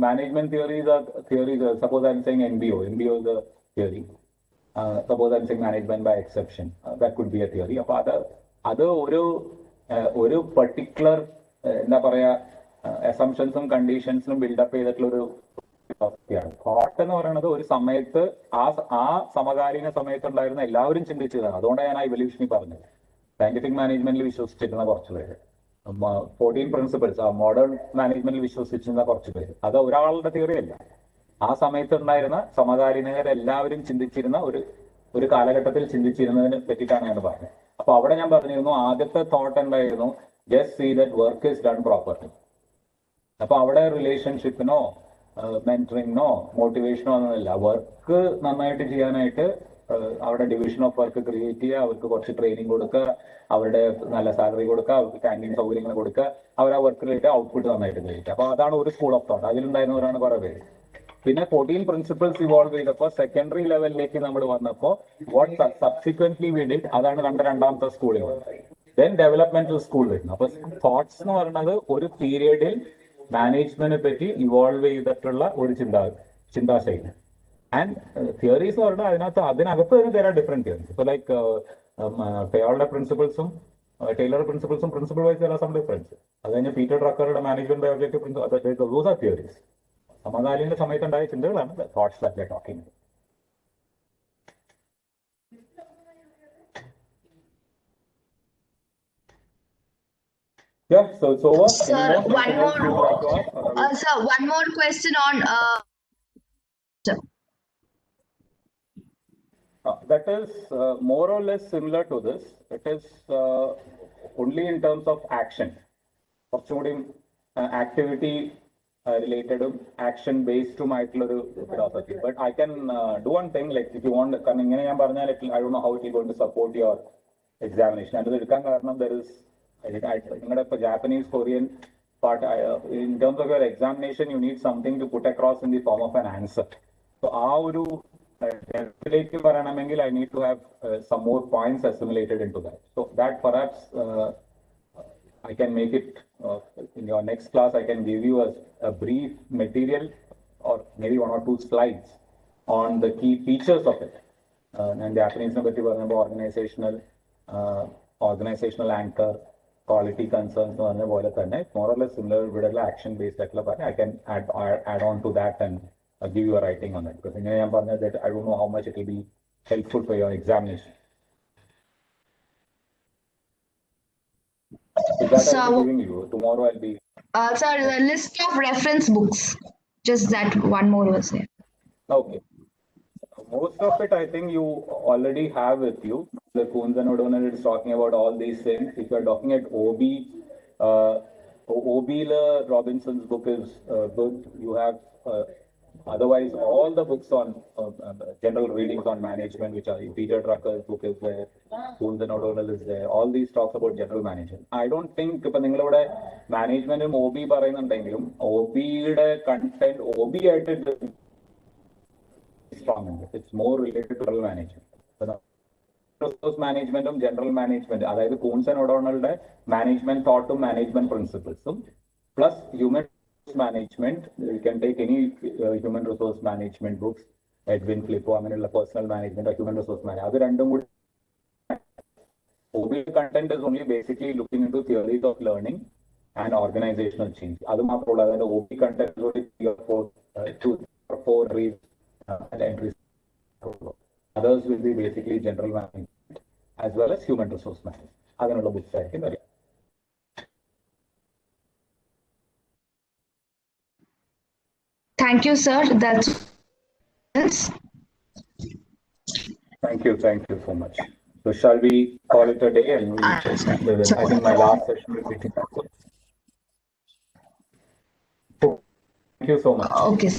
management theories are theories. Suppose I'm saying MBO is a theory. Suppose I'm saying management by exception. That could be a theory. അത് ഒരു particular എന്താ പറയാ അസംഷൻസും കണ്ടീഷൻസും build-up ചെയ്തിട്ടുള്ള ഒരു തോട്ട് എന്ന് പറയുന്നത് ഒരു സമയത്ത് ആ സമകാലീന സമയത്തുണ്ടായിരുന്ന എല്ലാവരും ചിന്തിച്ചതാണ്. അതുകൊണ്ടാണ് ഞാൻ ആ ഇവല്യൂഷനിൽ പറഞ്ഞത്. സയന്റിഫിക് മാനേജ്മെന്റിൽ വിശ്വസിച്ചിരുന്ന കുറച്ച് പേര്, 14 പ്രിൻസിപ്പിൾസ് മോഡേൺ മാനേജ്മെന്റിൽ വിശ്വസിച്ചിരുന്ന കുറച്ച് പേര്. അത് ഒരാളുടെ തിയറി അല്ല. ആ സമയത്ത് ഉണ്ടായിരുന്ന സമകാലീനരെല്ലാവരും ചിന്തിച്ചിരുന്ന ഒരു കാലഘട്ടത്തിൽ ചിന്തിച്ചിരുന്നതിനെ പറ്റിയിട്ടാണ് ഞാൻ പറഞ്ഞത്. അപ്പൊ അവിടെ ഞാൻ പറഞ്ഞിരുന്നു ആദ്യത്തെ തോട്ട് എന്തായിരുന്നു, just see that work is done properly. അപ്പൊ അവിടെ റിലേഷൻഷിപ്പിനോ മെന്ററിങ്ങിനോ മോട്ടിവേഷനോ ഒന്നുമില്ല. വർക്ക് നന്നായിട്ട് ചെയ്യാനായിട്ട് അവിടെ ഡിവിഷൻ ഓഫ് വർക്ക് ക്രിയേറ്റ് ചെയ്യുക, അവർക്ക് കുറച്ച് ട്രെയിനിങ് കൊടുക്കുക, അവരുടെ നല്ല സാലറി കൊടുക്കുക, അവർക്ക് ക്യാൻറ്റീൻ സൗകര്യങ്ങൾ കൊടുക്കുക, അവർ ആ വർക്ക് റിലേറ്റ് ഔട്ട്പുട്ട് നന്നായിട്ട് കഴിക്കുക. അപ്പൊ അതാണ് ഒരു സ്കൂൾ ഓഫ് തോട്ട്. അതിലുണ്ടായിരുന്നവരാണ് കുറെ പേര്. പിന്നെ 14 പ്രിൻസിപ്പിൾസ് ഇവോൾവ് ചെയ്തപ്പോൾ സെക്കൻഡറി ലെവലിലേക്ക് നമ്മൾ വന്നപ്പോൾ വാട്ട് സബ്സിക്വന്റ്ലി വി ഡിഡ്, അതാണ് രണ്ടാമത്തെ സ്കൂളിൽ വന്നത്. ദെൻ ഡെവലപ്മെന്റൽ സ്കൂൾ വരുന്നു. അപ്പൊ തോട്ട്സ് എന്ന് പറയുന്നത് ഒരു പീരിയഡിൽ മാനേജ്മെന്റിനെ പറ്റി ഇവോൾവ് ചെയ്തിട്ടുള്ള ഒരു ചിന്താശൈലി. ആൻഡ് തിയറീസ് എന്ന് പറഞ്ഞാൽ അതിനകത്ത് തന്നെ there are different theories. ഇപ്പൊ ലൈക്ക് ടേലറുടെ പ്രിൻസിപ്പിൾസും principle wise there are some difference. അത് കഴിഞ്ഞ് പീറ്റർ ഡ്രക്കറുടെ management by objective principle, those are theories. സമകാലീന സമയത്തുണ്ടായ ചിന്തകളാണ് thoughts that we are talking about. Yeah, so it's over. Sir, one more question on that is more or less similar to this. It is only in terms of action. കുറച്ചുകൂടി activity related action based ആയിട്ടുള്ളൊരു philosophy. But I can do one thing, like if you want, കാരണം ഇങ്ങനെ ഞാൻ പറഞ്ഞാൽ I don't know how it is going to support your examination. അത് എടുക്കാൻ കാരണം there is നിങ്ങളുടെ ഇപ്പോൾ Japanese Korean part in terms of your examination you need something to put across in the form of an answer. So ആ ഒരു ലേക്ക് പറയണമെങ്കിൽ I need to have some more points assimilated into that. So that perhaps I can make it in your next class, I can give you a brief material or maybe 1 or 2 slides on the key features of it. And the organizational, organizational anchor, quality concerns, more or less similar with action based. I can add on to that and give you a writing on it, because I don't know how much it will be helpful for your examination. So that I'll be giving you. Tomorrow I'll be. Sir, the list of reference books. Just that one more was there. Okay. Most of it, I think you already have with you. The Coons and O'Donnell is talking about all these things. If you're talking at OB, Robinson's book is good. You have otherwise all the books on general readings on management, which are Peter Drucker's book is there, Coons and O'Donnell is there. All these talks about general management. I don't think management in OB OB content OB strong. It's more related to general management. Resource management and general management. That is Coons and O'Donnell management thought to management principles. Plus human resource management. You can take any human resource management books. Edwin Flippo, personal management or human resource management. OB content is only basically looking into theories of learning and organizational change. That's the OB content is only 3 or 4 reads. And entries. Others will be basically general management as well as human resource management. Thank you, sir. That's Thank you so much. So shall we call it a day? And I think my last session will be. Thank you so much. okay.